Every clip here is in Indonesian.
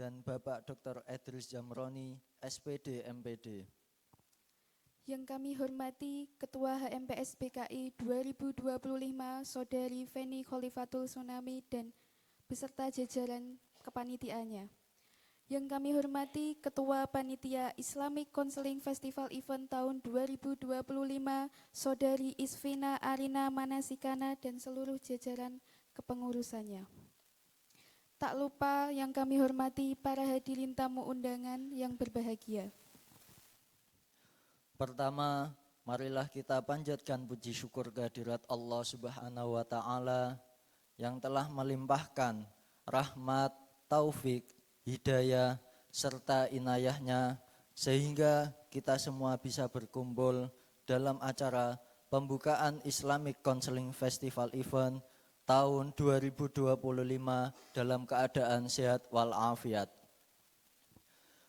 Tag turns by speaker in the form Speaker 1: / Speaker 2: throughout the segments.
Speaker 1: dan Bapak Dr. Edris Jamroni, SPD MPD.
Speaker 2: Yang kami hormati Ketua HMPS PKI 2025 Saudari Feni Khalifatul Tsunami dan beserta jajaran kepanitiaannya. Yang kami hormati Ketua Panitia Islamic Counseling Festival Event tahun 2025 Saudari Isfina Arina Manasikana dan seluruh jajaran kepengurusannya. Tak lupa yang kami hormati para hadirin tamu undangan yang berbahagia.
Speaker 1: Pertama, marilah kita panjatkan puji syukur kehadirat Allah Subhanahu wa Ta'ala yang telah melimpahkan rahmat, taufik, hidayah, serta inayahnya sehingga kita semua bisa berkumpul dalam acara pembukaan Islamic Counseling Festival Event tahun 2025 dalam keadaan sehat walafiat.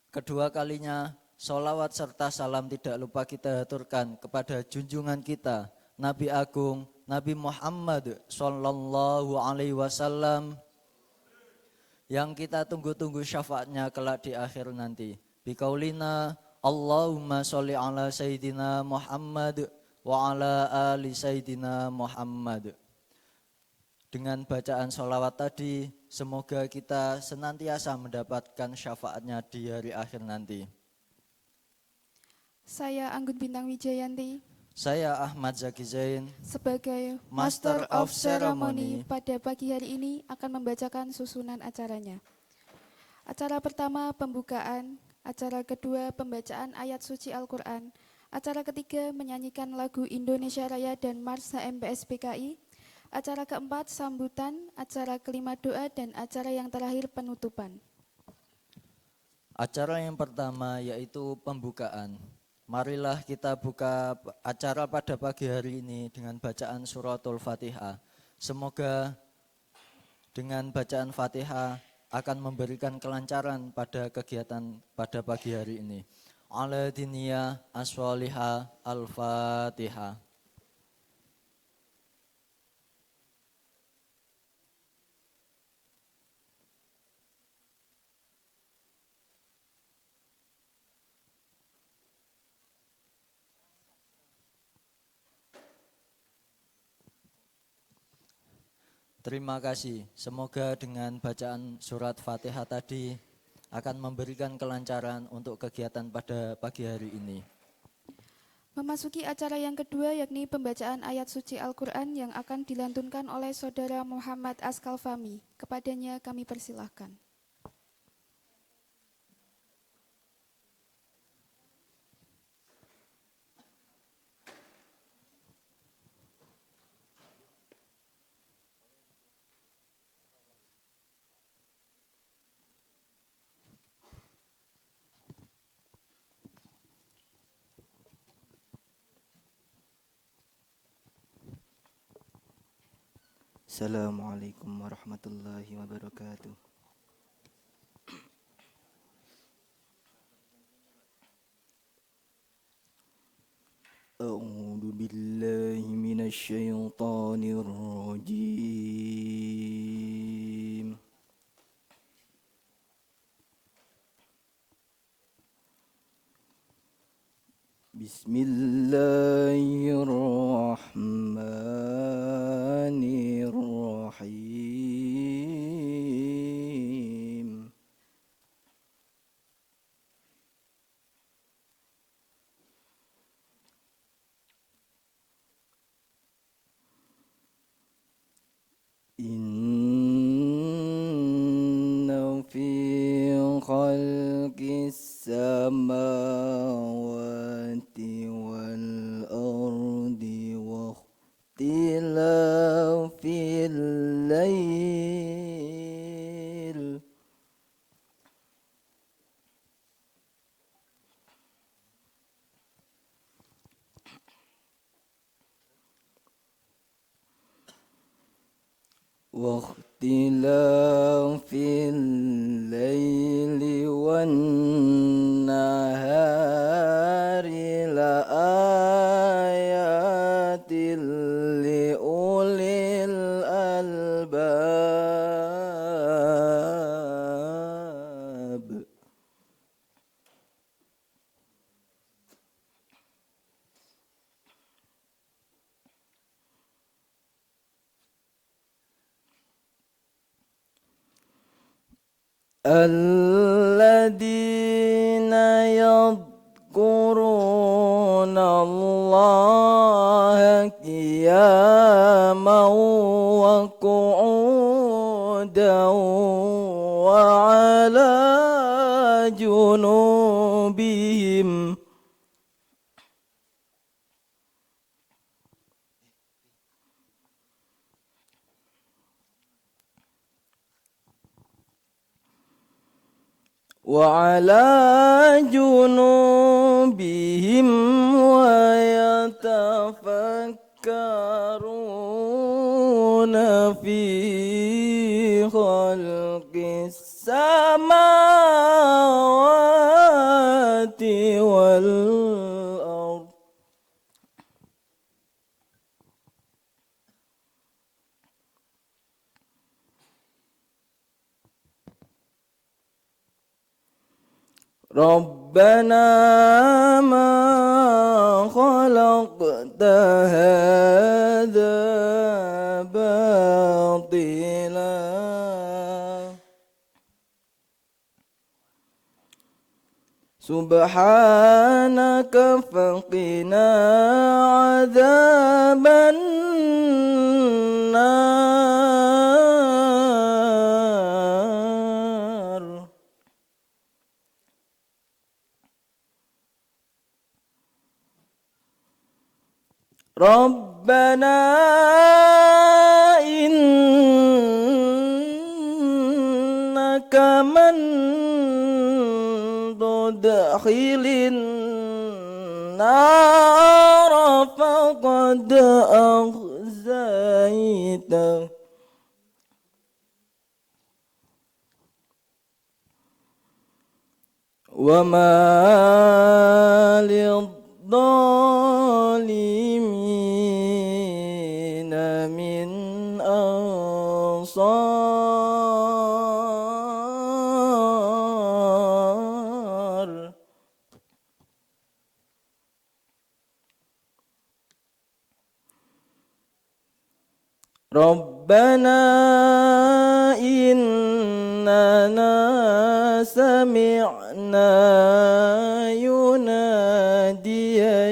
Speaker 1: Kedua kalinya, sholawat serta salam tidak lupa kita aturkan kepada junjungan kita, Nabi Agung, Nabi Muhammad Sallallahu Alaihi Wasallam, yang kita tunggu-tunggu syafaatnya kelak di akhir nanti. Bikaulina, Allahumma sholli ala Sayyidina Muhammad wa ala ali Sayyidina Muhammad. Dengan bacaan sholawat tadi, semoga kita senantiasa mendapatkan syafaatnya di hari akhir nanti.
Speaker 2: Saya Anggun Bintang Wijayanti.
Speaker 1: Saya Ahmad Zaki Zain
Speaker 2: Sebagai
Speaker 1: Master of Ceremony.
Speaker 2: pada pagi hari ini akan membacakan susunan acaranya. Acara pertama pembukaan, acara kedua pembacaan ayat suci Al-Quran, acara ketiga menyanyikan lagu Indonesia Raya dan Mars HMPS PKI, acara keempat sambutan, acara kelima doa, dan acara yang terakhir penutupan.
Speaker 1: Acara yang pertama yaitu pembukaan. Marilah kita buka acara pada pagi hari ini dengan bacaan suratul Fatihah. Semoga dengan bacaan Fatihah akan memberikan kelancaran pada kegiatan pada pagi hari ini. Ala diniyah as-sholihah al-Fatihah. Terima kasih. Semoga dengan bacaan surat Fatihah tadi akan memberikan kelancaran untuk kegiatan pada pagi hari ini.
Speaker 2: Memasuki acara yang kedua yakni pembacaan ayat suci Al-Quran yang akan dilantunkan oleh Saudara Muhammad Askalfami. Kepadanya kami persilahkan.
Speaker 3: Assalamualaikum warahmatullahi wabarakatuh. A'udzu billahi minasy syaithanir rajim. Bismillahirrahmanirrahim. Inna fi khalqis samawati wal ardi wa ikhtilafil lail واختلاف الليل والنهار لآيات لأولي الألباب الذين يذكرون الله قياما وقعودا وعلى جنوبهم ويتفكرون في خلق السماوات والأرض ربنا ما خلقت هذا باطلا سبحانك فقنا عذاب النار ربنا إنك من تدخل النار فقد أخزيته وما للظالمين من أنصار ربنا إننا سمعنا يناديا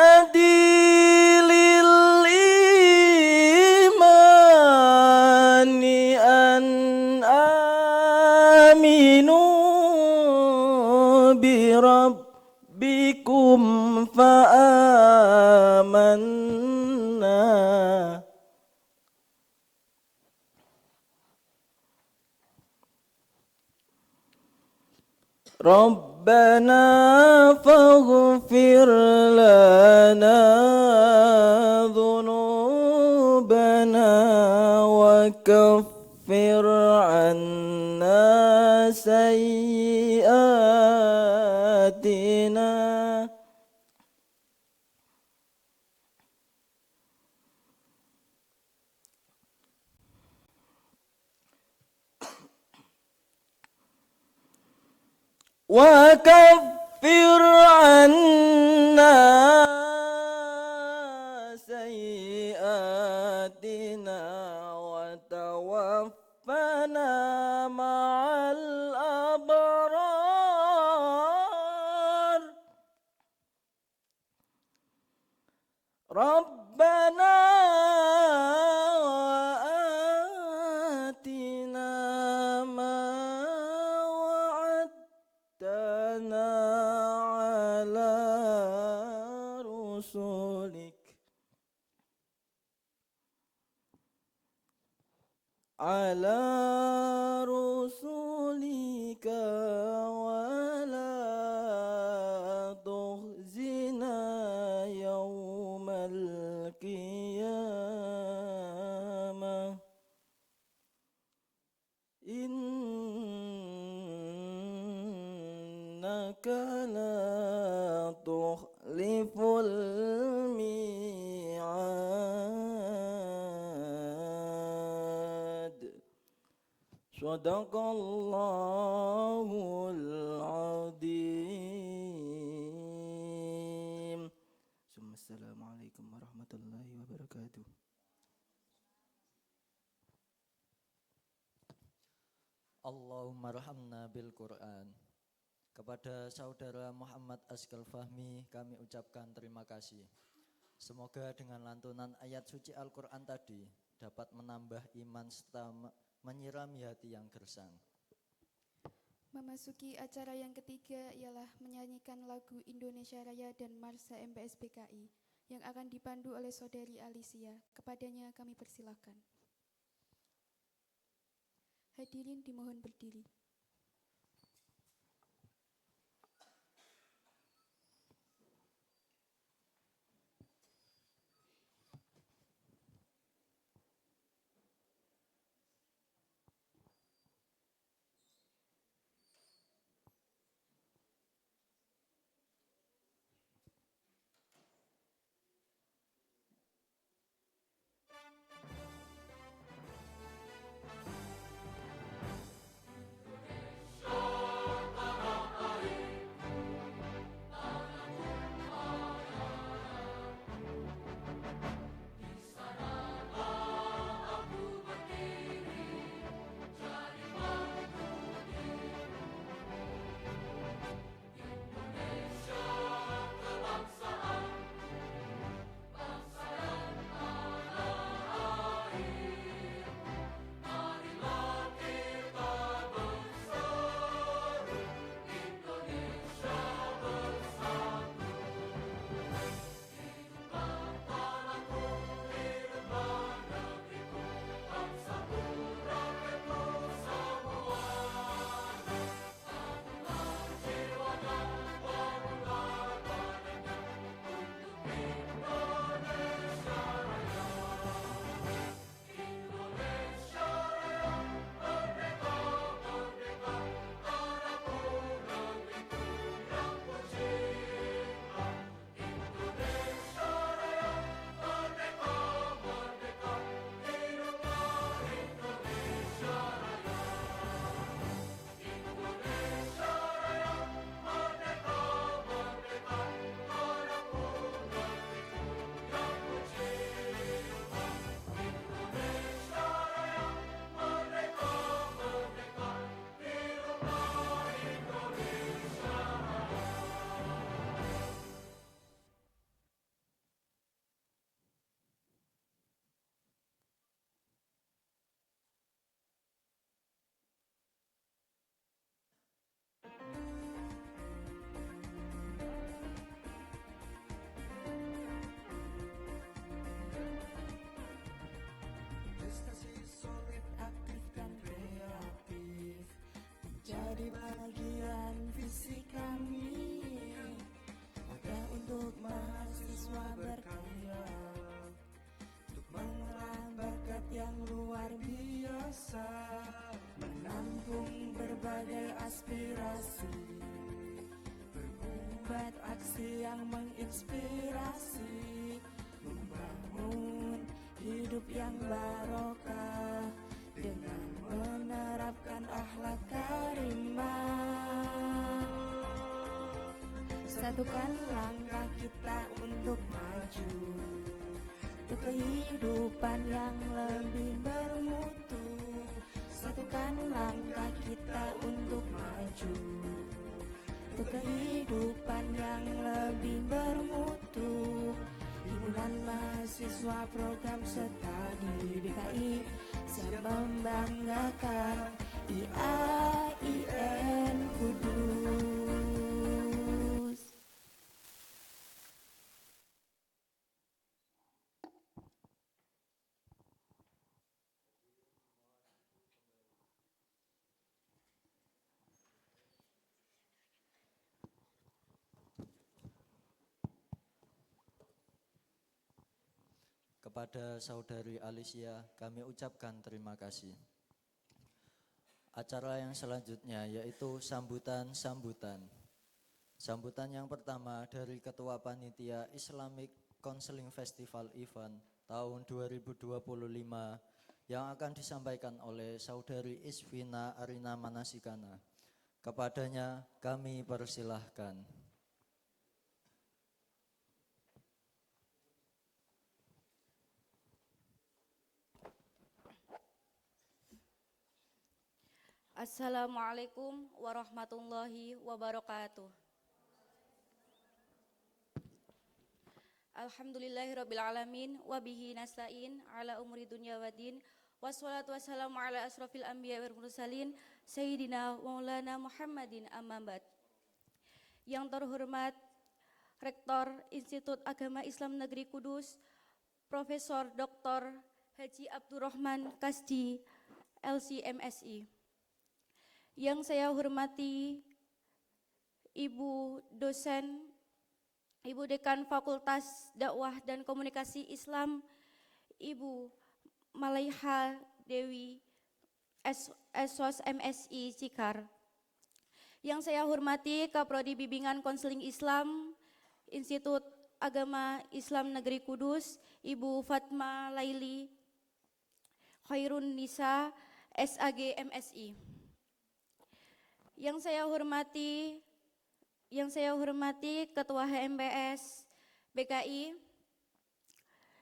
Speaker 3: ينادي للإيمان أن آمنوا بربكم فآمنا ربنا فاغفر لنا ذنوبنا وكفر عنا سيئاتنا وكفر عنا سيئاتنا وتوفنا مع الأبرار ربنا وآتنا ما وعدتنا على رسلك ولا تخزنا يوم القيامة إنك لا تخلف الميعاد Sadaqallahul azim. Assalamualaikum warahmatullahi wabarakatuh.
Speaker 1: Allahumma rahamna bil Quran. Kepada saudara Muhammad Asgal Fahmi kami ucapkan terima kasih. Semoga dengan lantunan ayat suci Al-Quran tadi dapat menambah iman serta menyirami hati yang gersang.
Speaker 2: Memasuki acara yang ketiga ialah menyanyikan lagu Indonesia Raya dan Marsa MPS PKI yang akan dipandu oleh Saudari Alicia. Kepadanya kami persilahkan. Hadirin dimohon berdiri.
Speaker 4: Prestasi solid, aktif dan kreatif menjadi bagian visi kami. Maka untuk mahasiswa berkarya, untuk mengolah bakat yang luar biasa, menampung berbagai aspirasi, berbuat aksi yang menginspirasi, membangun hidup yang barokah dengan menerapkan akhlak karimah. Satukan langkah kita untuk maju, untuk kehidupan yang lebih bermutu. Satukan langkah kita untuk maju, untuk kehidupan yang lebih bermutu. Himpunan mahasiswa program studi BKI siap membanggakan IAIN Kudus.
Speaker 1: Kepada saudari Alicia kami ucapkan terima kasih. Acara yang selanjutnya yaitu sambutan. Sambutan yang pertama dari Ketua Panitia Islamic Counseling Festival Event tahun 2025 yang akan disampaikan oleh Saudari Isvina Arina Manasikana. Kepadanya kami persilahkan.
Speaker 5: Assalamualaikum warahmatullahi wabarakatuh. Alhamdulillahirrabbilalamin wabihi nasta'in ala umri dunya waddin wassalatu wassalamu ala asrafil anbiya wal mursalin Sayyidina Maulana Muhammadin amma ba'd. Yang terhormat Rektor Institut Agama Islam Negeri Kudus Profesor Dr. Haji Abdurrahman Kasdi LCMSI. Yang saya hormati Ibu dosen, Ibu Dekan Fakultas Dakwah dan Komunikasi Islam, Ibu Malaiha Dewi Esos MSI Cikar. Yang saya hormati Kaprodi Bimbingan Konseling Islam Institut Agama Islam Negeri Kudus, Ibu Fatma Laili Khairun Nisa SAG MSI. Yang saya hormati Ketua HMPS BKI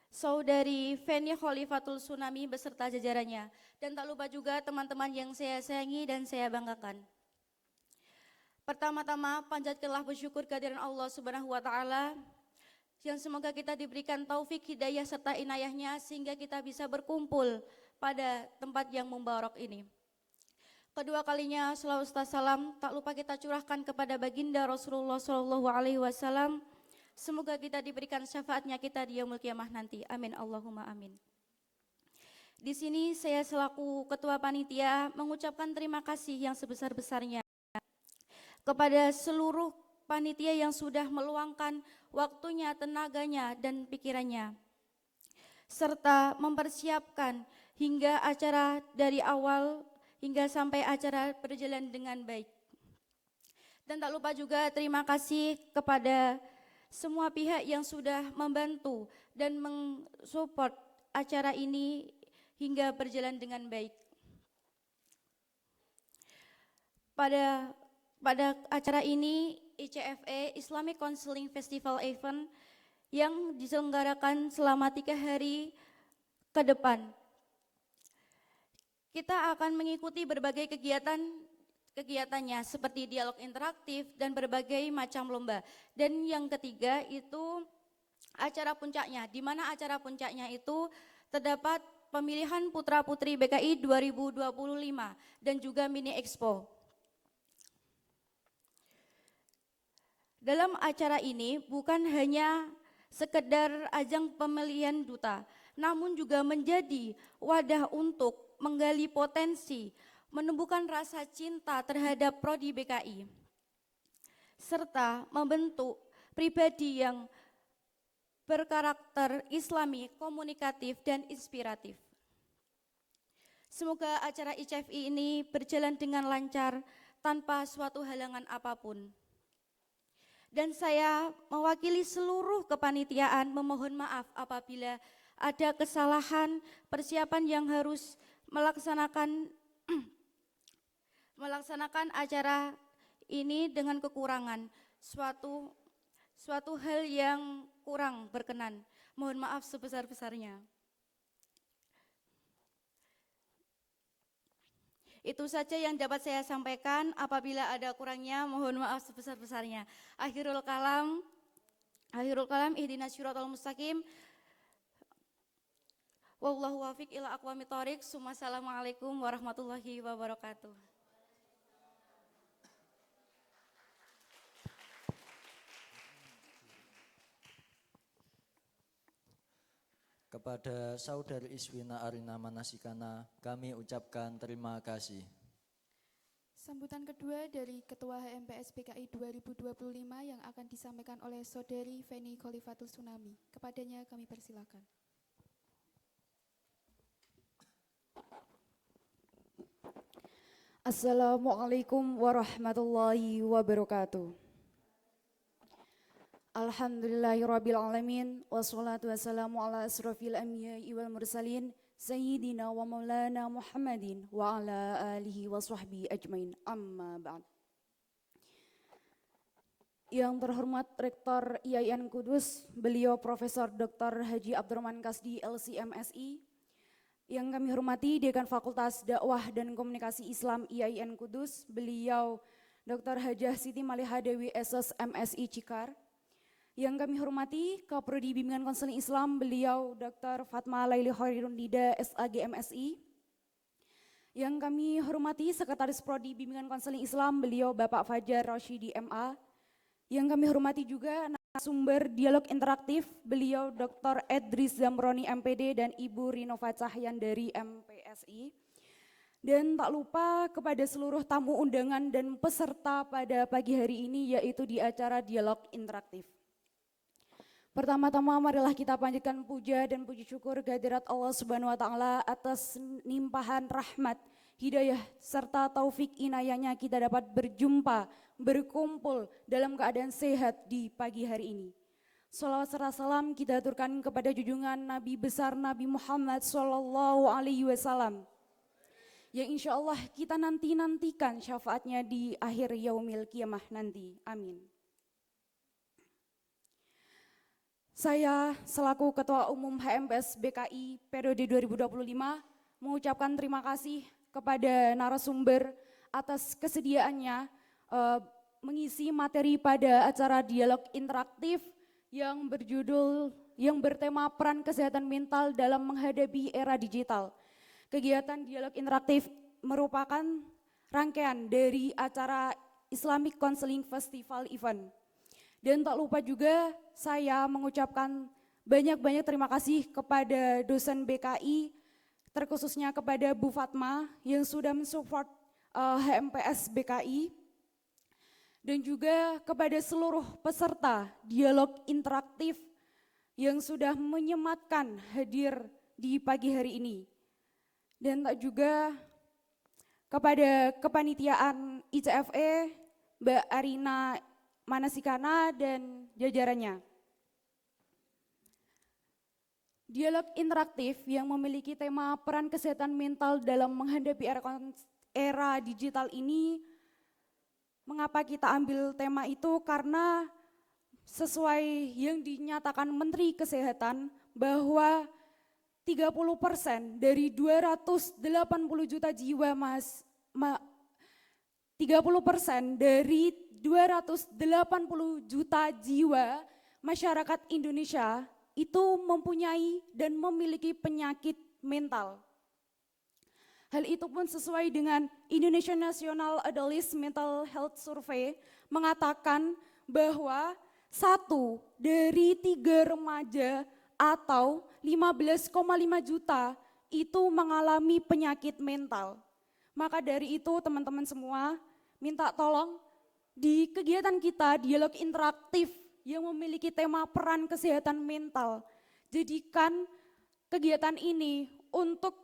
Speaker 5: Saudari Feni Khalifatul Tsunami beserta jajarannya, dan tak lupa juga teman-teman yang saya sayangi dan saya banggakan. Pertama-tama panjatkanlah bersyukur kehadiran Allah Subhanahu wa taala yang semoga kita diberikan taufik, hidayah serta inayahnya sehingga kita bisa berkumpul pada tempat yang mubarak ini. Kedua kalinya selawat salam tak lupa kita curahkan kepada baginda Rasulullah SAW. Semoga kita diberikan syafaatnya kita di yaumul qiyamah nanti. Amin Allahumma amin. Di sini saya selaku ketua panitia mengucapkan terima kasih yang sebesar-besarnya kepada seluruh panitia yang sudah meluangkan waktunya, tenaganya dan pikirannya, serta mempersiapkan hingga acara dari awal hingga sampai acara berjalan dengan baik. Dan tak lupa juga terima kasih kepada semua pihak yang sudah membantu dan mensupport acara ini hingga berjalan dengan baik. Pada acara ini ICFE Islamic Counseling Festival Event yang diselenggarakan selama 3 hari ke depan. Kita akan mengikuti berbagai kegiatannya seperti dialog interaktif dan berbagai macam lomba. Dan yang ketiga itu acara puncaknya, di mana acara puncaknya itu terdapat pemilihan putra-putri BKI 2025 dan juga mini expo. Dalam acara ini bukan hanya sekedar ajang pemilihan duta, namun juga menjadi wadah untuk menggali potensi, menumbuhkan rasa cinta terhadap Prodi BKI, serta membentuk pribadi yang berkarakter Islami, komunikatif, dan inspiratif. Semoga acara ICFI ini berjalan dengan lancar tanpa suatu halangan apapun. Dan saya mewakili seluruh kepanitiaan memohon maaf apabila ada kesalahan persiapan yang harus melaksanakan acara ini dengan kekurangan, suatu hal yang kurang berkenan. Mohon maaf sebesar-besarnya. Itu saja yang dapat saya sampaikan. Apabila ada kurangnya, mohon maaf sebesar-besarnya. Akhirul kalam ihdinas syiratal mustaqim. Wallahu wafiq ila aqwamit thoriq. Assalamualaikum warahmatullahi wabarakatuh.
Speaker 1: Kepada Saudari Iswina Arina Manasikana kami ucapkan terima kasih.
Speaker 2: Sambutan kedua dari Ketua HMPS PKI 2025 yang akan disampaikan oleh Saudari Feni Khalifatul Tsunami. Kepadanya kami persilakan.
Speaker 6: Assalamualaikum warahmatullahi wabarakatuh. Alhamdulillahirrabbilalamin. Wassalatu wassalamu ala asrafil anbiya'i wal mursalin Sayyidina wa maulana Muhammadin wa ala alihi wa sahbihi ajmain. Amma ba'd. Yang terhormat Rektor IAIN Kudus, beliau Profesor Dr. Haji Abdurrahman Kasdi LCMSI. Yang kami hormati Dekan Fakultas Dakwah dan Komunikasi Islam IAIN Kudus, beliau Dr. Hajah Siti Maliha Dewi SS MSI Cikar. Yang kami hormati Kaprodi Bimbingan Konseling Islam, beliau Dr. Fatma Laili Khairun Nida SAG MSI. Yang kami hormati Sekretaris Prodi Bimbingan Konseling Islam, beliau Bapak Fajar Rosyidi MA. Yang kami hormati juga narasumber dialog interaktif, beliau Dr. Edris Zamroni MPD dan Ibu Rinova Cahyan dari MPSI. Dan tak lupa kepada seluruh tamu undangan dan peserta pada pagi hari ini, yaitu di acara dialog interaktif. Pertama-tama marilah kita panjatkan puja dan puji syukur kehadirat Allah Subhanahu wa taala atas limpahan rahmat, hidayah serta taufik inayahnya kita dapat berjumpa, berkumpul dalam keadaan sehat di pagi hari ini. Shalawat serta salam kita aturkan kepada junjungan Nabi besar Nabi Muhammad sallallahu alaihi wasallam, yang insya Allah kita nantikan syafaatnya di akhir yaumil kiamah nanti. Amin. Saya selaku Ketua Umum HMPS BKI periode 2025 mengucapkan terima kasih kepada narasumber atas kesediaannya mengisi materi pada acara dialog interaktif yang bertema peran kesehatan mental dalam menghadapi era digital. Kegiatan dialog interaktif merupakan rangkaian dari acara Islamic Counseling Festival Event. Dan tak lupa juga saya mengucapkan banyak-banyak terima kasih kepada dosen BKI, terkhususnya kepada Bu Fatma yang sudah mensupport HMPS BKI, dan juga kepada seluruh peserta dialog interaktif yang sudah menyematkan hadir di pagi hari ini. Dan tak juga kepada kepanitiaan ICFE, Mbak Arina Manasikana dan jajarannya. Dialog interaktif yang memiliki tema peran kesehatan mental dalam menghadapi era digital ini, mengapa kita ambil tema itu? Karena sesuai yang dinyatakan Menteri Kesehatan bahwa 30% dari 280 juta jiwa 30% dari 280 juta jiwa masyarakat Indonesia itu mempunyai dan memiliki penyakit mental. Hal itu pun sesuai dengan Indonesian National Adolescent Mental Health Survey mengatakan bahwa 1 dari 3 remaja atau 15,5 juta itu mengalami penyakit mental. Maka dari itu teman-teman semua minta tolong di kegiatan kita dialog interaktif yang memiliki tema peran kesehatan mental, jadikan kegiatan ini untuk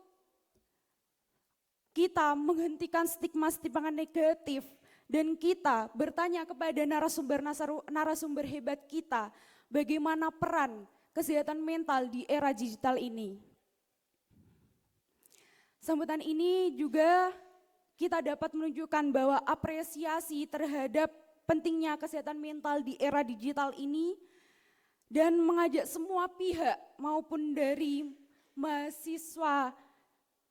Speaker 6: kita menghentikan stigma-stigma negatif dan kita bertanya kepada narasumber hebat kita bagaimana peran kesehatan mental di era digital ini. Sambutan ini juga kita dapat menunjukkan bahwa apresiasi terhadap pentingnya kesehatan mental di era digital ini dan mengajak semua pihak maupun dari mahasiswa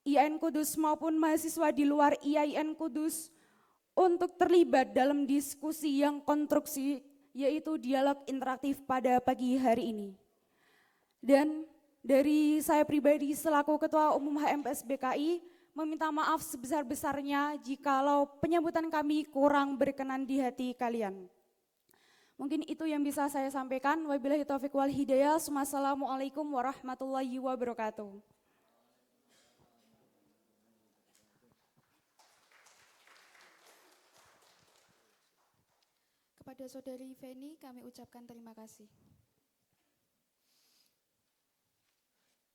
Speaker 6: IAIN Kudus maupun mahasiswa di luar IAIN Kudus untuk terlibat dalam diskusi yang konstruksi, yaitu dialog interaktif pada pagi hari ini. Dan dari saya pribadi selaku Ketua Umum HMPS BKI meminta maaf sebesar-besarnya jikalau penyambutan kami kurang berkenan di hati kalian. Mungkin itu yang bisa saya sampaikan. Wabillahi taufiq wal hidayah. Wassalamualaikum warahmatullahi wabarakatuh.
Speaker 2: Kepada Saudari Feni kami ucapkan terima kasih.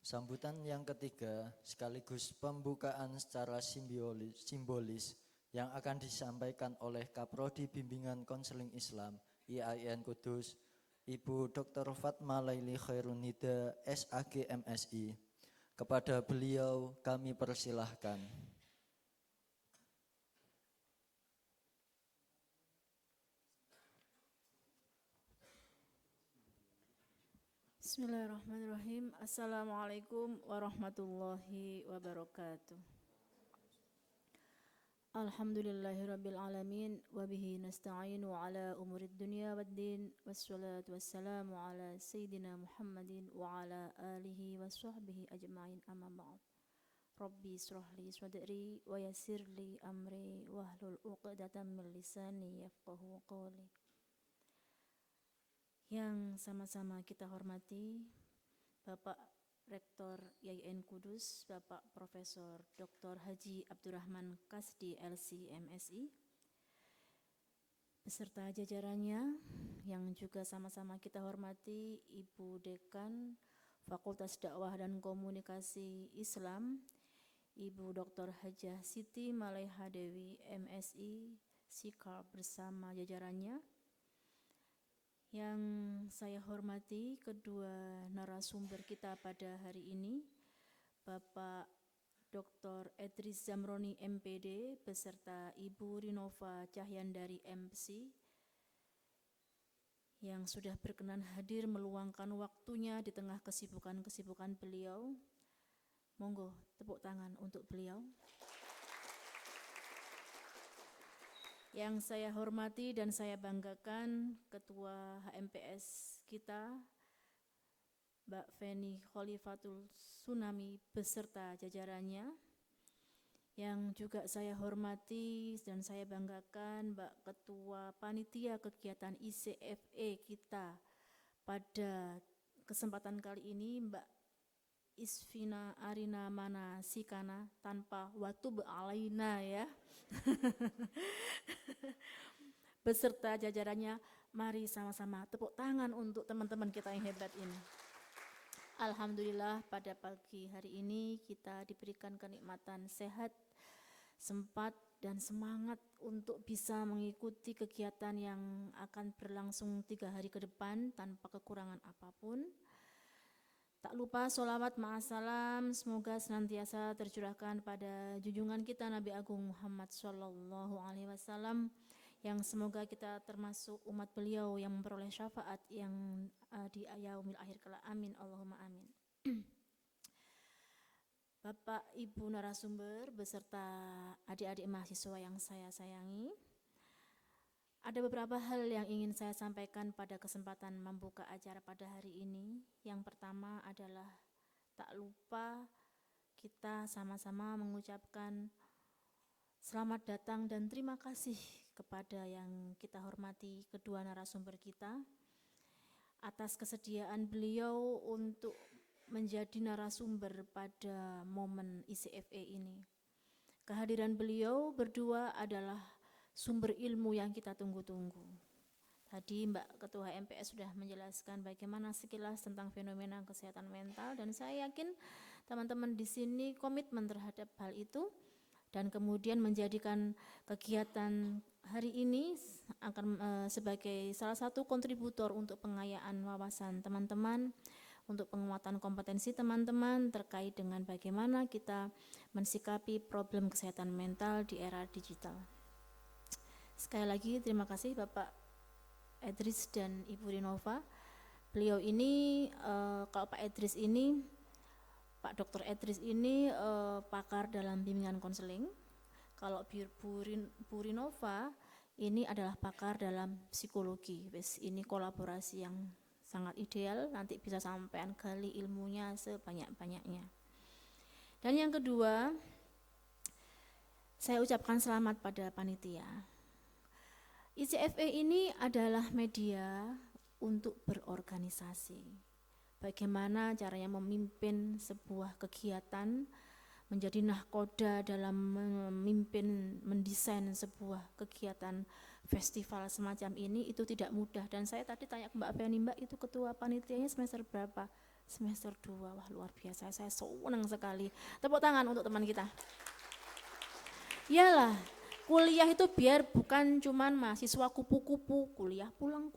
Speaker 1: Sambutan yang ketiga sekaligus pembukaan secara simbolis yang akan disampaikan oleh Kaprodi Bimbingan Konseling Islam IAIN Kudus, Ibu Dr. Fatma Laili Khairun Nida SAG MSI. Kepada beliau kami persilahkan.
Speaker 7: Bismillahirrahmanirrahim. Assalamualaikum warahmatullahi wabarakatuh. Alhamdulillahirabbil alamin wa bihi nasta'inu ala umurid dunya waddin wassalatu wassalamu ala sayyidina Muhammadin wa ala alihi wa sahbihi ajma'in amma ba'd. Rabbi israh li sadri wa yassir li amri wahlul 'uqdatam min lisani yafqahu qawli. Yang sama-sama kita hormati Bapak Rektor IAIN Kudus, Bapak Profesor Dr. Haji Abdurrahman Kasdi LC-MSI, beserta jajarannya yang juga sama-sama kita hormati Ibu Dekan Fakultas Dakwah dan Komunikasi Islam, Ibu Dr. Hajah Siti Maleha Dewi MSI, SIKA bersama jajarannya. Yang saya hormati kedua narasumber kita pada hari ini, Bapak Dr. Edris Zamroni MPD beserta Ibu Rinova Cahyandari MC yang sudah berkenan hadir meluangkan waktunya di tengah kesibukan-kesibukan beliau. Monggo tepuk tangan untuk beliau. Yang saya hormati dan saya banggakan Ketua HMPS kita, Mbak Feni Khalifatul Tsunami beserta jajarannya. Yang juga saya hormati dan saya banggakan Mbak Ketua Panitia Kegiatan ICFE kita pada kesempatan kali ini, Mbak Isfina Arina Manasikana tanpa watu bealaina ya. Beserta jajarannya, mari sama-sama tepuk tangan untuk teman-teman kita yang hebat ini. Alhamdulillah pada pagi hari ini kita diberikan kenikmatan sehat, sempat dan semangat untuk bisa mengikuti kegiatan yang akan berlangsung 3 hari ke depan tanpa kekurangan apapun. Tak lupa sholawat ma'asalam semoga senantiasa tercurahkan pada junjungan kita Nabi Agung Muhammad Sallallahu Alaihi Wasallam, yang semoga kita termasuk umat beliau yang memperoleh syafaat yang di yaumil akhir kelak. Amin Allahumma amin. Bapak Ibu narasumber beserta adik-adik mahasiswa yang saya sayangi, ada beberapa hal yang ingin saya sampaikan pada kesempatan membuka acara pada hari ini. Yang pertama adalah tak lupa kita sama-sama mengucapkan selamat datang dan terima kasih kepada yang kita hormati kedua narasumber kita atas kesediaan beliau untuk menjadi narasumber pada momen ICFE ini. Kehadiran beliau berdua adalah sumber ilmu yang kita tunggu-tunggu. Tadi Mbak Ketua MPS sudah menjelaskan bagaimana sekilas tentang fenomena kesehatan mental, dan saya yakin teman-teman di sini komitmen terhadap hal itu dan kemudian menjadikan kegiatan hari ini akan sebagai salah satu kontributor untuk pengayaan wawasan teman-teman, untuk penguatan kompetensi teman-teman terkait dengan bagaimana kita mensikapi problem kesehatan mental di era digital. Sekali lagi terima kasih Bapak Edris dan Ibu Rinova. Beliau ini, kalau Pak Edris ini, Pak Dr. Edris ini pakar dalam bimbingan konseling. Kalau Bu Rinova ini adalah pakar dalam psikologi. Ini kolaborasi yang sangat ideal, nanti bisa sampean gali ilmunya sebanyak-banyaknya. Dan yang kedua, saya ucapkan selamat pada panitia. ICFE ini adalah media untuk berorganisasi. Bagaimana caranya memimpin sebuah kegiatan, menjadi nahkoda dalam memimpin, mendesain sebuah kegiatan festival semacam ini, itu tidak mudah. Dan saya tadi tanya ke Mbak Feni, Mbak itu ketua panitianya semester berapa? Semester 2, wah luar biasa, saya senang sekali. Tepuk tangan untuk teman kita. Iyalah, kuliah itu biar bukan cuman mahasiswa kupu-kupu, kuliah pulang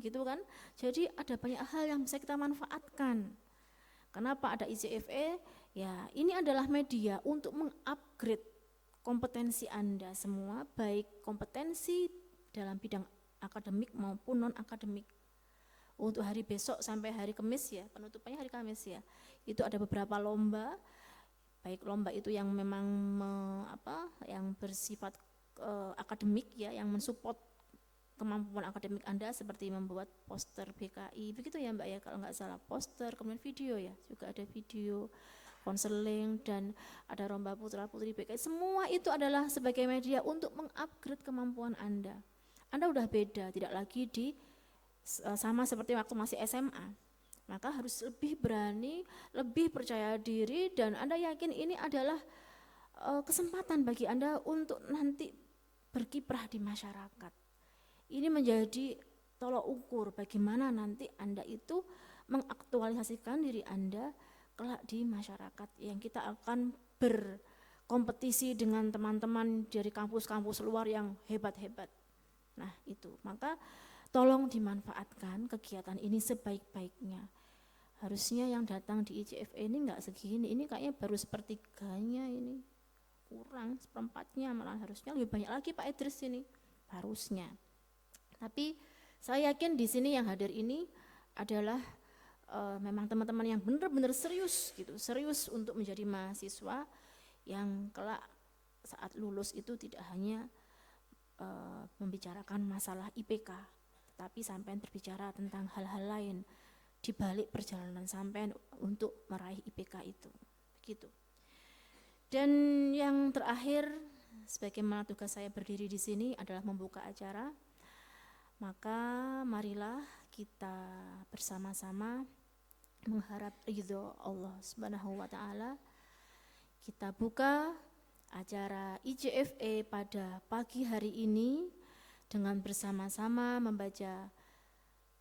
Speaker 7: gitu kan. Jadi ada banyak hal yang bisa kita manfaatkan. Kenapa ada ICFE? Ya, ini adalah media untuk mengupgrade kompetensi Anda semua, baik kompetensi dalam bidang akademik maupun non-akademik. Untuk hari besok sampai hari Kamis ya, penutupannya hari Kamis ya, itu ada beberapa lomba, baik lomba itu yang memang yang bersifat akademik ya, yang mensupport kemampuan akademik Anda seperti membuat poster BKI, begitu ya Mbak ya, kalau nggak salah poster, kemudian video ya, juga ada video, konseling, dan ada lomba putra-putri BKI, semua itu adalah sebagai media untuk mengupgrade kemampuan Anda. Anda udah beda, tidak lagi sama seperti waktu masih SMA, maka harus lebih berani, lebih percaya diri, dan Anda yakin ini adalah kesempatan bagi Anda untuk nanti berkiprah di masyarakat. Ini menjadi tolok ukur bagaimana nanti Anda itu mengaktualisasikan diri Anda kelak di masyarakat, yang kita akan berkompetisi dengan teman-teman dari kampus-kampus luar yang hebat-hebat. Nah itu, maka tolong dimanfaatkan kegiatan ini sebaik-baiknya. Harusnya yang datang di IJFE ini enggak segini, ini kayaknya baru sepertiganya, ini kurang seperempatnya, malah harusnya lebih banyak lagi Pak Idris ini, harusnya. Tapi saya yakin di sini yang hadir ini adalah memang teman-teman yang benar-benar serius gitu, serius untuk menjadi mahasiswa yang kelak saat lulus itu tidak hanya membicarakan masalah IPK, tapi sampai berbicara tentang hal-hal lain di balik perjalanan sampai untuk meraih IPK itu, begitu. Dan yang terakhir, sebagaimana tugas saya berdiri di sini adalah membuka acara, maka marilah kita bersama-sama mengharap ridho Allah Subhanahu wa Ta'ala. Kita buka acara IJFE pada pagi hari ini dengan bersama-sama membaca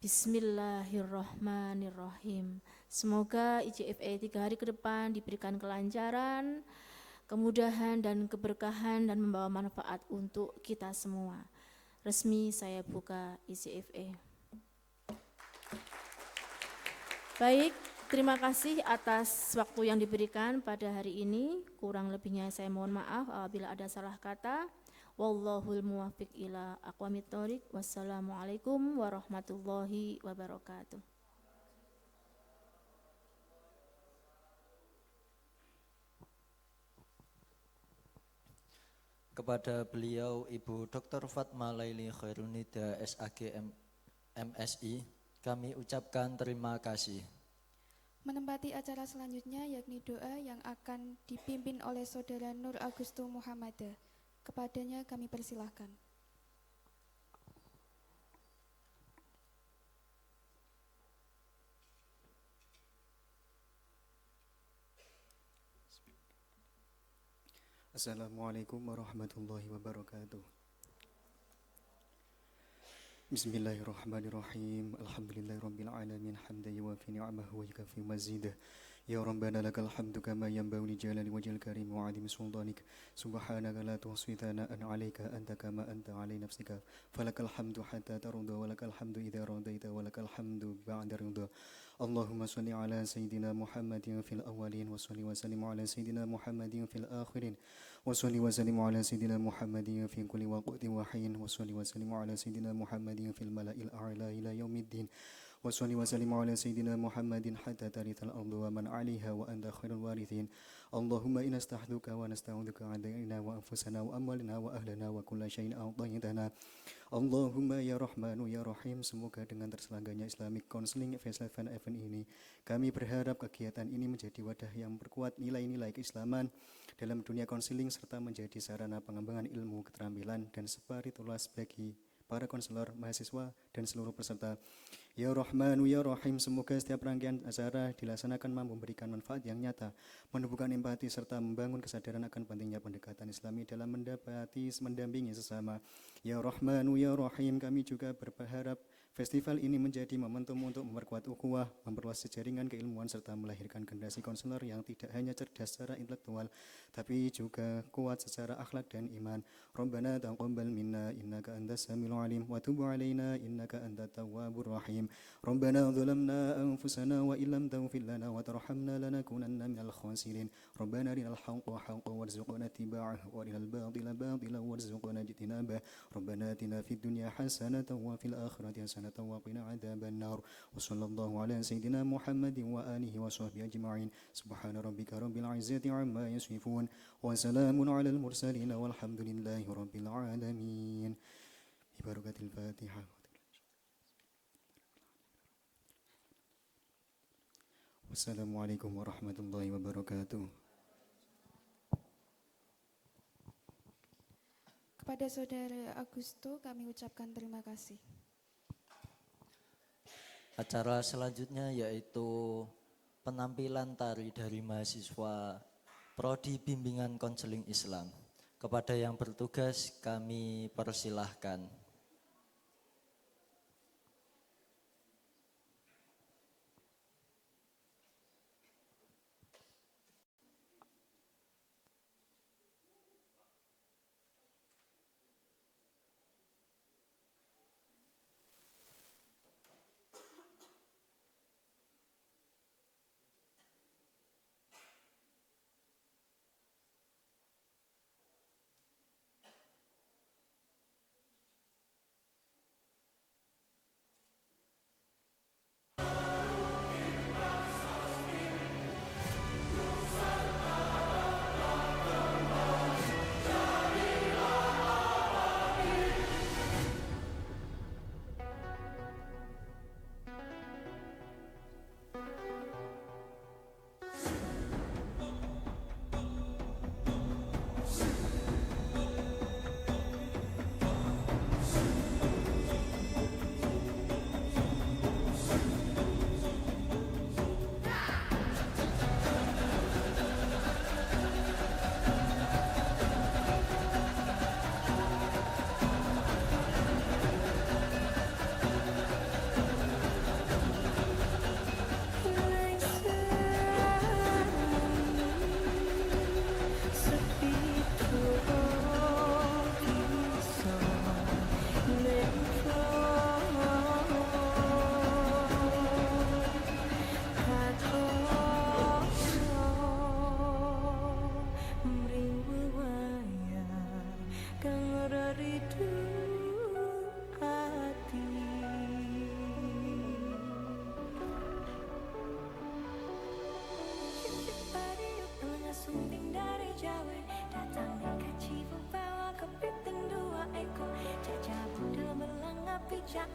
Speaker 7: Bismillahirrahmanirrahim. Semoga IJFE 3 hari ke depan diberikan kelancaran, kemudahan dan keberkahan, dan membawa manfaat untuk kita semua. Resmi saya buka IJFE. Baik, terima kasih atas waktu yang diberikan pada hari ini. Kurang lebihnya saya mohon maaf apabila ada salah kata. Wallahul muwaffiq ila aqwamit thoriq. Wassalamualaikum warahmatullahi wabarakatuh.
Speaker 1: Kepada beliau Ibu Dr. Fatma Laili Khairunida SAG MSI, kami ucapkan terima kasih.
Speaker 2: Menempati acara selanjutnya yakni doa yang akan dipimpin oleh Saudara Nur Agustu Muhammada. Kepadanya kami persilahkan.
Speaker 3: Assalamualaikum warahmatullahi wabarakatuh. Bismillahirrahmanirrahim. Alhamdulillahirabbil alamin hamdan yuwafi ni'amahu wa yukafi mazidah. Ya Rabbana lakal hamdu kama yanbaghi li jalali wajhil karim wa 'azimi sultanik. Subhanaka la tuhsi thana'an 'alaika anta kama anta 'ala nafsika. Falakal hamdu hatta tarda wa lakal hamdu idza radaita wa lakal hamdu ba'da ridha. Allahumma shalli ala sayyidina Muhammadin fil awwalin wa shalli wa sallim ala sayyidina Muhammadin fil akhirin wa shalli wa sallim ala sayyidina Muhammadin fi kulli waqtin wa hin wa shalli wa sallim ala sayyidina Muhammadin fil mala'il a'la ila yaumiddin wa shalli wa sallim ala sayyidina Muhammadin hatta tarithal ardu wa man 'alaiha wa anta khairul warithin. Allahumma inna nastahduka wa nasta'uduka 'an da'ina wa anfusana wa amwalina wa ahlana wa kulla syai'in a'taytana. Allahumma ya Rahmanu ya Rahim. Semoga dengan terselenggaranya Islamic Counseling Festival Event ini, kami berharap kegiatan ini menjadi wadah yang memperkuat nilai-nilai keislaman dalam dunia konseling serta menjadi sarana pengembangan ilmu, keterampilan, dan spiritualitas bagi para konselor, mahasiswa, dan seluruh peserta. Ya Rahmanu ya Rahim, semoga setiap rangkaian acara dilaksanakan mampu memberikan manfaat yang nyata, menumbuhkan empati serta membangun kesadaran akan pentingnya pendekatan Islami dalam mendampingi sesama. Ya Rahmanu ya Rahim, kami juga berharap Festival ini menjadi momentum untuk memperkuat ukhuwah, memperluas jaringan keilmuan serta melahirkan generasi konselor yang tidak hanya cerdas secara intelektual tapi juga kuat secara akhlak dan iman. Rabbana taqabbal minna innaka antas samiul alim wa tub alaina innaka antat tawwabur rahim. Rabbana zalamna anfusana wa illam taghfir lana wa tarhamna lanakunanna minal khasirin. Rabbana arinal haqqa haqqan warzuqna ittiba'ahu wa arinal batila batilan warzuqna ijtinabah. Rabbana atina fid dunya hasanatan wa fil akhirati hasanatan وقنا عذاب النار وصلى الله على سيدنا محمد وآله وصحبه أجمعين سبحان ربك رب العزة عما يصفون وسلام على المرسلين والحمد لله رب العالمين ببركة الفاتحة. Wassalamualaikum warahmatullahi wabarakatuh.
Speaker 2: Kepada Saudara Agusto kami ucapkan terima kasih.
Speaker 1: Acara selanjutnya yaitu penampilan tari dari mahasiswa Prodi Bimbingan Konseling Islam. Kepada yang bertugas kami persilahkan.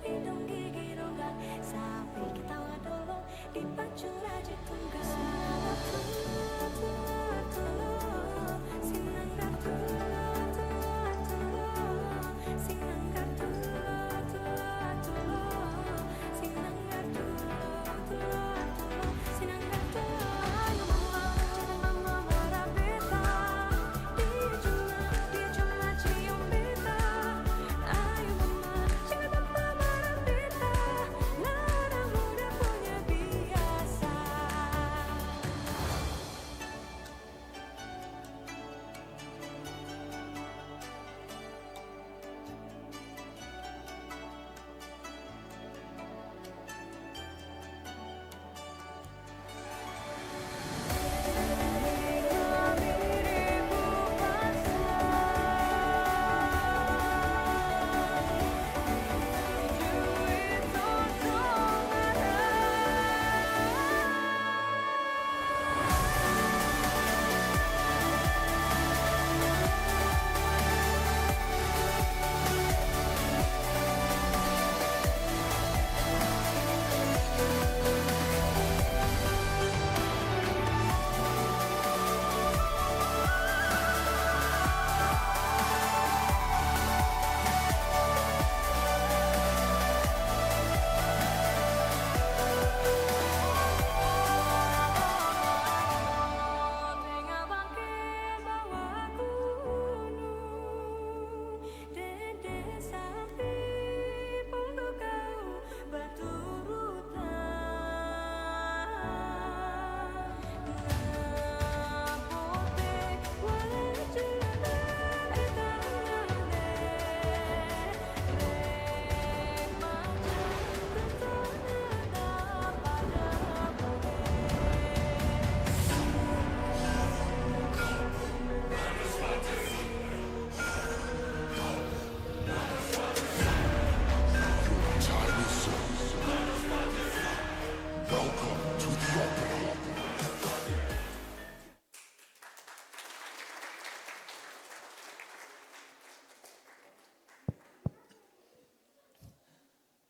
Speaker 4: Hidung gigi rongga sampai ketawa dulu dipacu raja tunggal.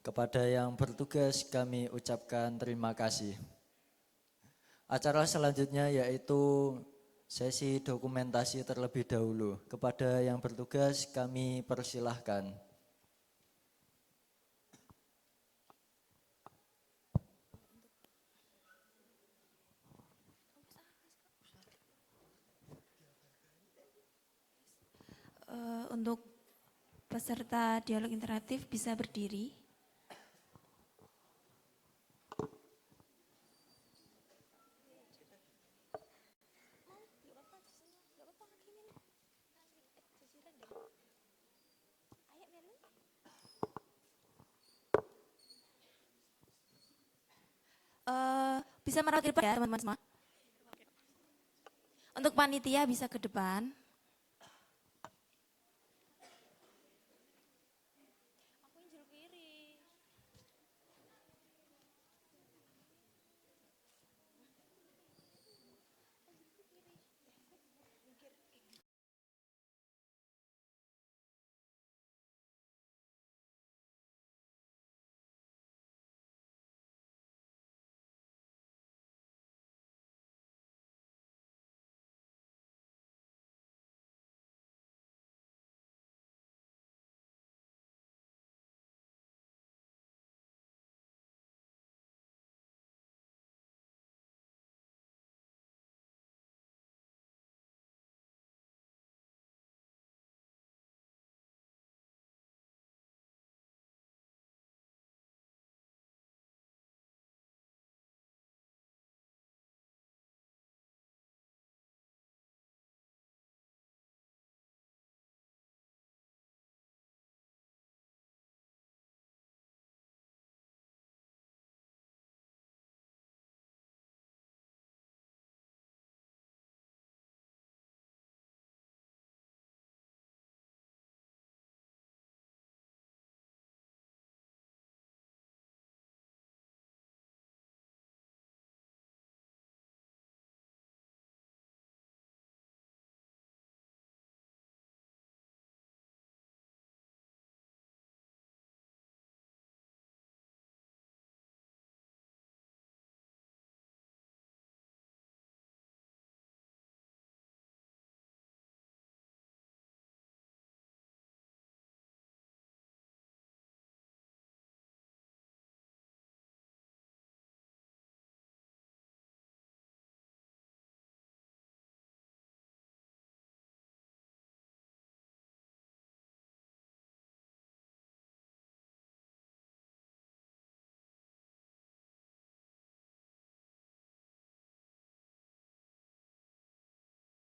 Speaker 1: Kepada yang bertugas kami ucapkan terima kasih. Acara selanjutnya yaitu sesi dokumentasi terlebih dahulu. Kepada yang bertugas kami persilahkan.
Speaker 4: Untuk peserta dialog interaktif bisa berdiri. Bisa merawat ke depan ya teman-teman semua. Untuk panitia bisa ke depan.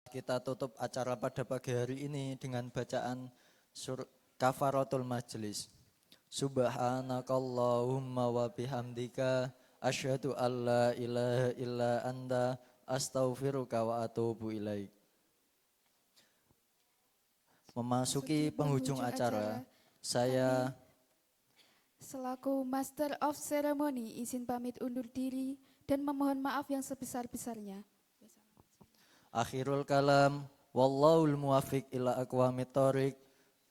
Speaker 1: Kita tutup acara pada pagi hari ini dengan bacaan kafaratul majlis. Subhanakallahumma wa bihamdika asyhadu alla ilaha illa anta astaghfiruka wa atubu ilaik. Memasuki penghujung acara, saya
Speaker 2: selaku Master of Ceremony izin pamit undur diri dan memohon maaf yang sebesar-besarnya.
Speaker 1: akhirul kalam wallahul muwafiq ila aqwamit thoriq.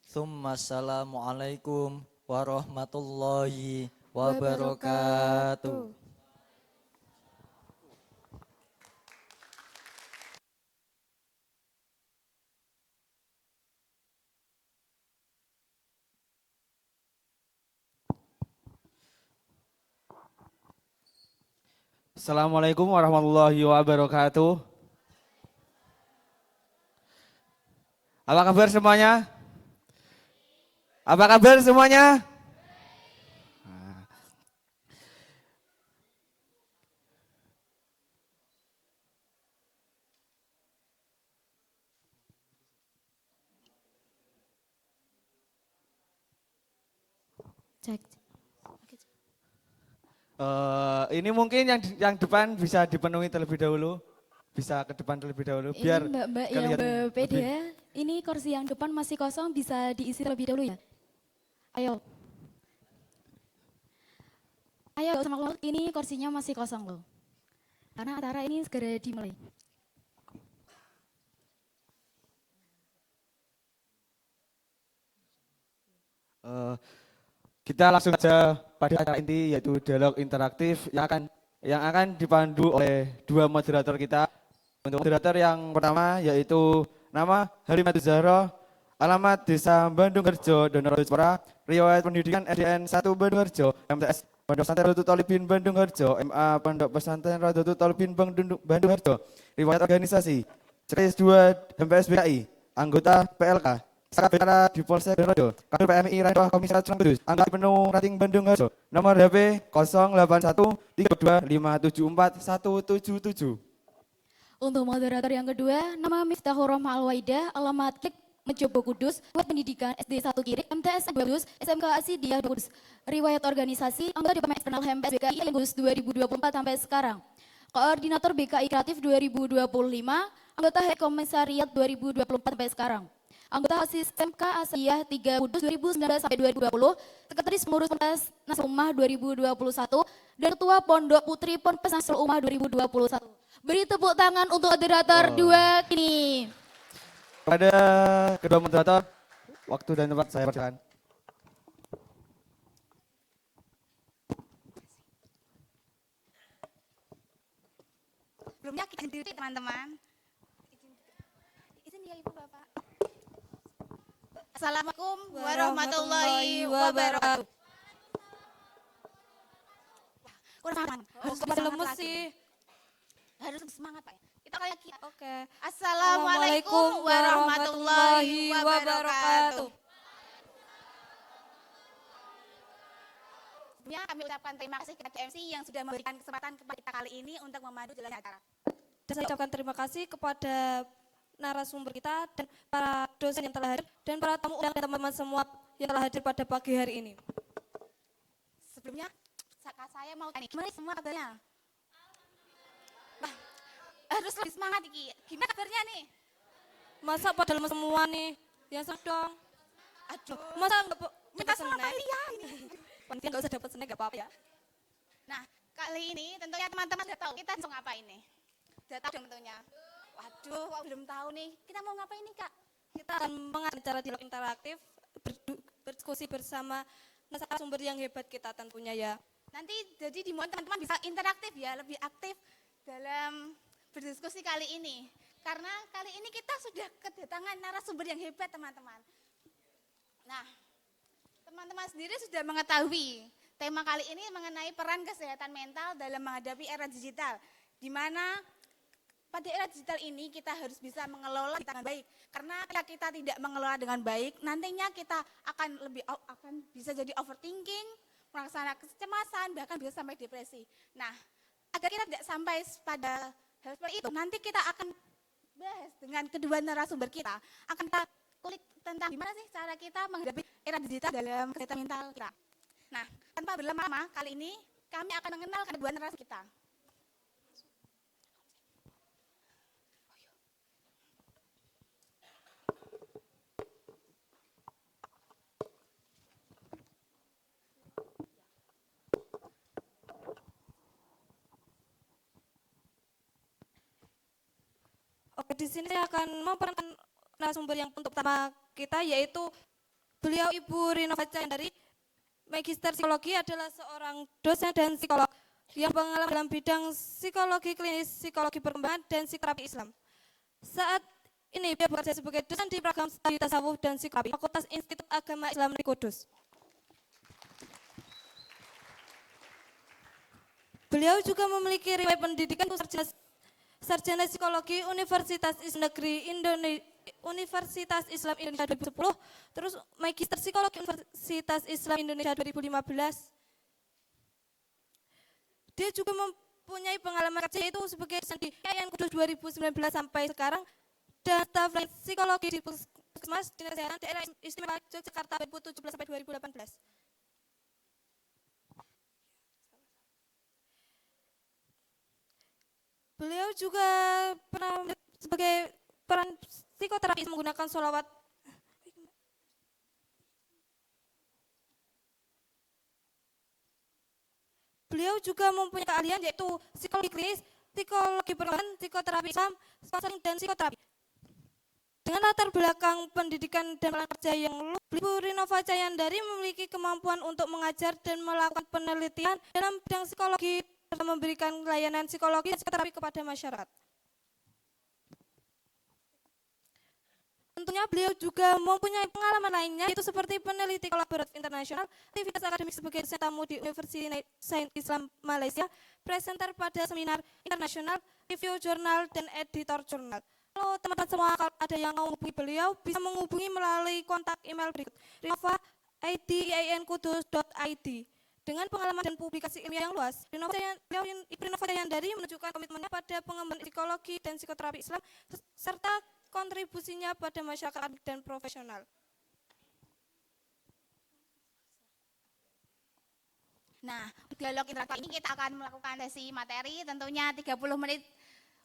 Speaker 1: Assalamualaikum warahmatullahi wabarakatuh.
Speaker 8: Assalamualaikum warahmatullahi wabarakatuh. Apa kabar semuanya? Apa kabar semuanya?
Speaker 7: Cek.
Speaker 8: Ini mungkin yang depan bisa dipenuhi terlebih dahulu, bisa ke depan terlebih dahulu. Biar
Speaker 2: Ini mbak-mbak yang berpede, ini kursi yang depan masih kosong, bisa diisi terlebih dahulu ya. Ayo. Ayo sama lo, ini kursinya masih kosong loh. Karena acara ini segera dimulai.
Speaker 8: Kita langsung saja pada acara inti yaitu dialog interaktif yang akan dipandu oleh dua moderator kita. Untuk moderator yang pertama yaitu nama Halimatus Zahra, alamat Desa Bandung Harjo, Donorejo Jepara, riwayat pendidikan SDN 1 Bandung Harjo, MTS Pondok Pesantren Rodotu Tolibin Bandung Harjo, MA Pondok Pesantren Rodotu Tolibin Bandung Harjo, riwayat organisasi Ceris 2 MPS BKI, anggota PLK, Saka Bicara di Polsek Donorejo, Kader PMI Randoah Komisi Sunan Kudus, anggota penuh Rating Bandung Harjo, nomor HP 08132574 177.
Speaker 9: Untuk moderator yang kedua, nama Miftahur Rohmah Alwaida, alamat Klik Mejobo Kudus, buat pendidikan SD 1 Kiri, MTS Kudus, SMK Asidiyah Kudus, riwayat organisasi, anggota Departemen Eksternal HMPS BKI Agustus 2024 sampai sekarang. Koordinator BKI Kreatif 2025, anggota Head Komisariat 2024 sampai sekarang. Anggota OSIS SMK Asidiyah 3 Kudus 2019 sampai 2020, Sekretaris Pengurus Ponpes Nasrul 2021, dan Ketua Pondok Putri Ponpes Nasrul 2021. Beri tepuk tangan untuk moderator dua kini.
Speaker 8: Pada kedua moderator, waktu dan tempat saya persilakan.
Speaker 10: Sebelumnya kita diri teman-teman. Izin ya Ibu Bapak. Assalamualaikum warahmatullahi wabarakatuh. Kurang harus lemes sih. Harus semangat Pak. Kita kali lagi. Oke. Assalamualaikum warahmatullahi wabarakatuh. Sebelumnya kami ucapkan terima kasih kepada MC yang sudah memberikan kesempatan kepada kita kali ini untuk memandu jalannya acara.
Speaker 11: Dan saya ucapkan terima kasih kepada narasumber kita dan para dosen yang telah hadir dan para tamu dan teman-teman semua yang telah hadir pada pagi hari ini.
Speaker 10: Sebelumnya saya mau tanya, gimana semua kabarnya? Nah, harus lebih semangat Iki. Gimana kabarnya nih?
Speaker 11: Masa pada lemes semua nih? Ya sedang.
Speaker 10: Aduh,
Speaker 11: masa enggak
Speaker 10: minta sama ya ini.
Speaker 11: Penting enggak usah dapat snack enggak apa-apa ya.
Speaker 10: Nah, kali ini tentunya teman-teman sudah tahu kita mau ngapain nih. Sudah tahu dong tentunya. Waduh, kok belum tahu nih. Kita mau ngapain nih, Kak?
Speaker 11: Kita akan mengadakan acara dialog interaktif, berdiskusi bersama narasumber yang hebat kita tentunya ya.
Speaker 10: Nanti jadi dimohon teman-teman bisa interaktif ya, lebih aktif dalam berdiskusi kali ini. Karena kali ini kita sudah kedatangan narasumber yang hebat, teman-teman. Nah, teman-teman sendiri sudah mengetahui tema kali ini mengenai peran kesehatan mental dalam menghadapi era digital, di mana pada era digital ini kita harus bisa mengelola dengan baik. Karena jika kita tidak mengelola dengan baik, nantinya kita akan bisa jadi overthinking, melaksanakan kecemasan, bahkan bisa sampai depresi. Nah, agar kita tidak sampai pada hal seperti itu, nanti kita akan bahas dengan kedua narasumber kita, akan kita kulik tentang gimana sih cara kita menghadapi era digital dalam kesehatan mental kita. Nah, tanpa berlama-lama, kali ini kami akan mengenal kedua narasumber kita.
Speaker 11: Oke, di sini saya akan memperkenalkan narasumber yang untuk pertama kita, yaitu beliau Ibu Rina Fajar dari Magister Psikologi, adalah seorang dosen dan psikolog yang pengalaman dalam bidang psikologi klinis, psikologi perkembangan, dan psikoterapi Islam. Saat ini dia bekerja sebagai dosen di program studi tasawuf dan psikoterapi Fakultas Institut Agama Islam Negeri Kudus. Beliau juga memiliki riwayat pendidikan sarjana psikologi Universitas Islam Indonesia 2010, terus magister psikologi Universitas Islam Indonesia 2015. Dia juga mempunyai pengalaman kerja itu sebagai dosen di IAIN Kudus 2019 sampai sekarang, dan staf psikologi di Puskesmas Dinas Kesehatan Daerah Istimewa Yogyakarta 2017 sampai 2018. Beliau juga pernah sebagai peran psikoterapi menggunakan sholawat. Beliau juga mempunyai keahlian yaitu psikologi klinis, psikologi perkembangan, psikoterapi Islam, konseling dan psikoterapi. Dengan latar belakang pendidikan dan peran kerja yang luas, Ibu Rinova Cayandari memiliki kemampuan untuk mengajar dan melakukan penelitian dalam bidang psikologi serta memberikan layanan psikologi dan psikoterapi kepada masyarakat. Tentunya beliau juga mempunyai pengalaman lainnya, yaitu seperti peneliti kolaboratif internasional, aktivitas akademik sebagai dosen tamu di University Sains Islam Malaysia, presenter pada seminar internasional, review jurnal, dan editor jurnal. Kalau teman-teman semua kalau ada yang mau menghubungi beliau, bisa menghubungi melalui kontak email berikut, rinova@iankudus.id. Dengan pengalaman dan publikasi ilmiah yang luas, Ibu Rinova Cayandari menunjukkan komitmennya pada pengembangan psikologi dan psikoterapi Islam, serta kontribusinya pada masyarakat dan profesional.
Speaker 10: Nah, dialog interaktif ini kita akan melakukan sesi materi, tentunya 30 menit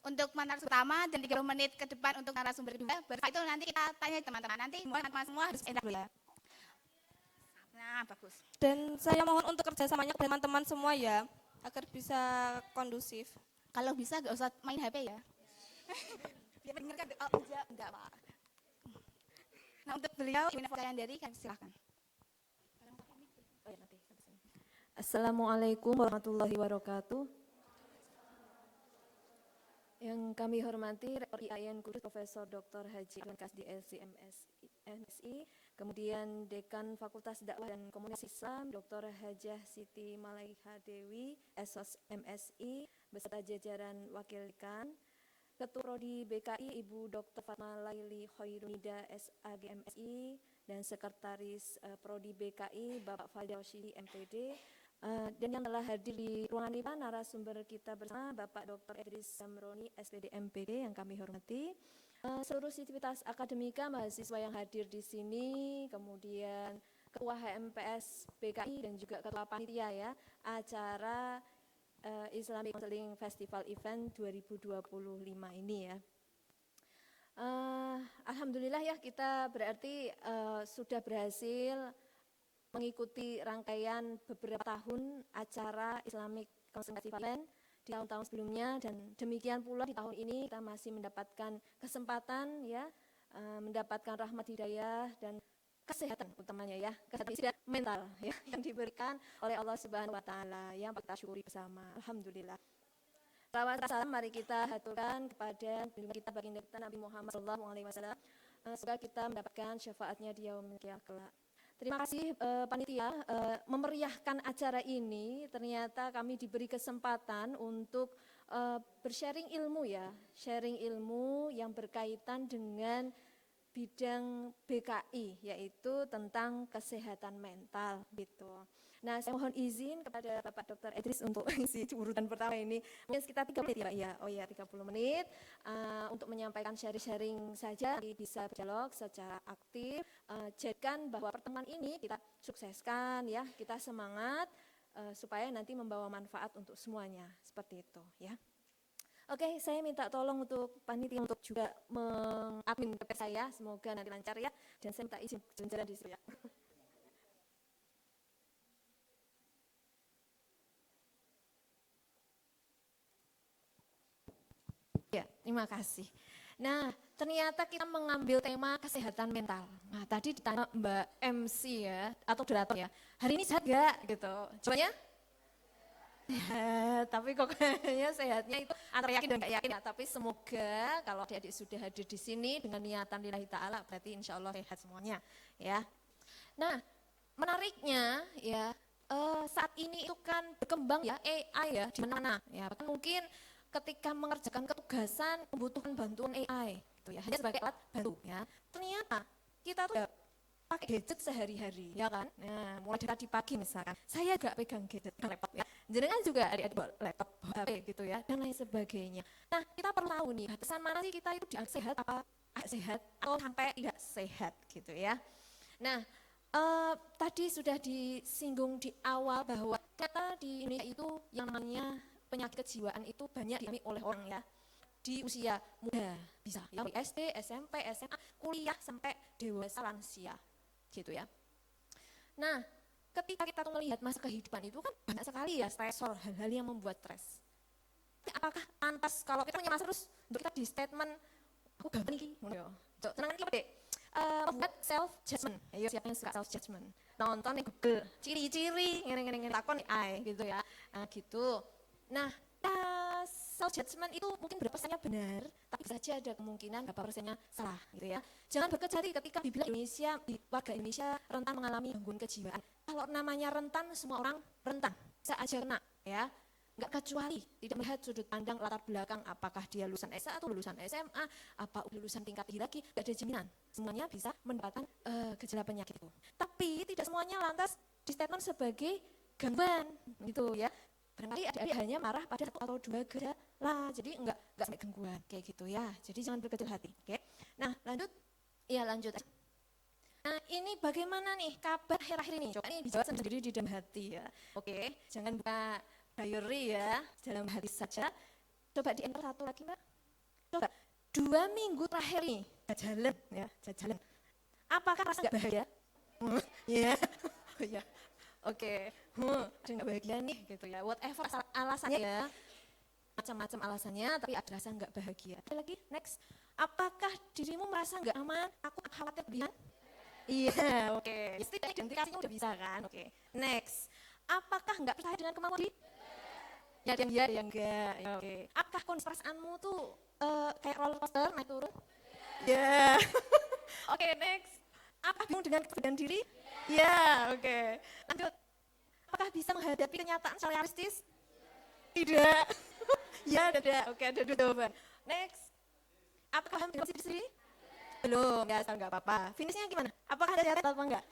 Speaker 10: untuk narasumber pertama dan 30 menit ke depan untuk narasumber kedua. Setelah itu nanti kita tanya teman-teman, nanti teman-teman semua harus interaktif ya. Nah, bagus.
Speaker 11: Dan saya mohon untuk kerjasamanya kepada teman-teman semua ya, agar bisa kondusif.
Speaker 10: Kalau bisa nggak usah main HP ya. Dia mendengarkan, enggak Pak. Nah, untuk beliau, Ibu Rinova Cayandari, kami silakan.
Speaker 12: Assalamualaikum warahmatullahi wabarakatuh. Yang kami hormati Rektor IAIN Kudus Profesor Dr. Haji Abdurrahman Kasdi LCMSI, kemudian Dekan Fakultas Dakwah dan Komunikasi Islam Dr. Hajah Siti Malaiha Dewi SOS MSI beserta jajaran Wakil Dekan, Ketua Prodi BKI Ibu Dr. Fatma Laili Khairunida SAGMSI dan Sekretaris Prodi BKI Bapak Fadil Syidi MPD. Dan yang telah hadir di ruangan ini narasumber kita bersama Bapak Dr. Idris Zamroni SPD MPD yang kami hormati, seluruh sivitas akademika mahasiswa yang hadir di sini, kemudian Ketua HMPS BKI dan juga Ketua Panitia ya acara Islamic Counseling Festival Event 2025 ini ya. Alhamdulillah ya kita berarti sudah berhasil mengikuti rangkaian beberapa tahun acara Islamic Counseling Festival di tahun-tahun sebelumnya, dan demikian pula di tahun ini kita masih mendapatkan kesempatan ya, mendapatkan rahmat hidayah dan kesehatan utamanya ya, kesehatan mental ya yang diberikan oleh Allah Subhanahu wa taala yang kita syukuri bersama. Alhamdulillah. Salawat salam mari kita haturkan kepada junjungan kita baginda kita Nabi Muhammad SAW. Semoga kita mendapatkan syafaatnya di yaumil qiyamah kelak. Terima kasih panitia memeriahkan acara ini. Ternyata kami diberi kesempatan untuk bersharing ilmu ya, sharing ilmu yang berkaitan dengan bidang BKI, yaitu tentang kesehatan mental gitu. Nah, saya mohon izin kepada Bapak Dr. Idris untuk isi urutan pertama ini. Mungkin sekitar 3 menit ya Pak ya. Oh ya, 30 menit untuk menyampaikan sharing-sharing saja, bisa berdialog secara aktif. Jadikan bahwa pertemuan ini kita sukseskan ya, kita semangat supaya nanti membawa manfaat untuk semuanya. Seperti itu ya. Oke, saya minta tolong untuk panitia untuk juga mengadmin PP saya, semoga nanti lancar ya. Dan saya minta izin jalan-jalan di situ ya. Ya, terima kasih. Nah, ternyata kita mengambil tema kesehatan mental. Nah, tadi ditanya Mbak MC ya, atau moderator ya, hari ini sehat gak? Gitu. Jawabannya? Sehat, tapi kok kayaknya sehatnya itu antara yakin dan gak yakin ya. Tapi semoga kalau adik-adik sudah hadir di sini dengan niatan lillahi ta'ala, berarti insya Allah sehat semuanya. Ya. Nah, menariknya ya, saat ini itu kan berkembang ya AI ya, di mana-mana. Ya, bahkan mungkin ketika mengerjakan ketugasan membutuhkan bantuan AI gitu ya, hanya sebagai alat bantu ya. Ternyata kita tuh ya pakai gadget sehari-hari ya kan. Nah, mulai dari tadi pagi misalkan saya gak pegang gadget, laptop ya. Jenengan juga adik-adik bawa laptop, bawa HP gitu ya, dan lain sebagainya. Nah, kita perlu tahu nih batasan mana sih kita itu dianggap sehat apa sehat atau sampai tidak sehat gitu ya. Nah, tadi sudah disinggung di awal bahwa ternyata di Indonesia itu yang namanya penyakit kejiwaan itu banyak dialami oleh orang ya di usia muda, bisa ya dari SD, SMP, SMA, kuliah sampai dewasa lansia gitu ya. Nah, ketika kita tuh melihat masa kehidupan itu kan banyak sekali ya stresor, hal-hal yang membuat stres. Apakah pantas kalau kita punya masa terus untuk kita di statement aku gampang nih, Senang iki apa, Dek? Membuat self judgment. Ayo siapa yang suka self judgment? Nonton nih Google, ciri-ciri ngene takon nih ai gitu ya. Nah, gitu. Nah, self judgment itu mungkin berapa persennya benar, tapi bisa saja ada kemungkinan berapa persennya salah gitu ya. Jangan berkecil hati ketika dibilang warga Indonesia rentan mengalami gangguan kejiwaan. Kalau namanya rentan, semua orang rentan, bisa aja kena ya. Enggak kecuali tidak melihat sudut pandang latar belakang, apakah dia lulusan S1 atau lulusan SMA, apa lulusan tingkat tinggi lagi, enggak ada jaminan. Semuanya bisa mendapatkan gejala penyakit itu. Tapi tidak semuanya lantas di statement sebagai gangguan gitu ya. Barangkali adik-adik hanya marah pada satu atau dua gejala, jadi enggak sampai gangguan kayak gitu ya. Jadi jangan berkecil hati, oke? Nah, lanjut. Iya, lanjut. Nah, ini bagaimana nih kabar akhir-akhir ini? Coba ini dijawab sendiri di dalam hati ya. Oke, jangan buka diary ya, dalam hati saja. Coba di enter satu lagi, Mbak. Coba 2 minggu terakhir nih jajalan. Apakah rasa nggak bahagia? Ya, ya. Oke, ada nggak bahagia nih gitu ya. Whatever alasannya ya, macam-macam alasannya, tapi ada rasa nggak bahagia. Ada lagi, next. Apakah dirimu merasa nggak aman? Aku khawatir berlebihan? Iya, oke. Setidaknya identifikasinya udah bisa kan? Oke. Next. Apakah nggak percaya dengan kemampuan diri? Ya, ada yang iya, ada yang enggak. Ya, oke. Apakah kondisi perasaanmu tuh kayak roller coaster naik turun? Ya. Oke, next. Apakah bingung dengan keberadaan diri? Ya, oke. Lanjut. Apakah bisa menghadapi kenyataan secara realistis? Tidak. Ya, ada. Oke, ada 2 jawaban. Next. Apakah paham dengan diri sendiri? Belum, nggak apa-apa. Finishnya gimana? Apakah ada syarat atau enggak?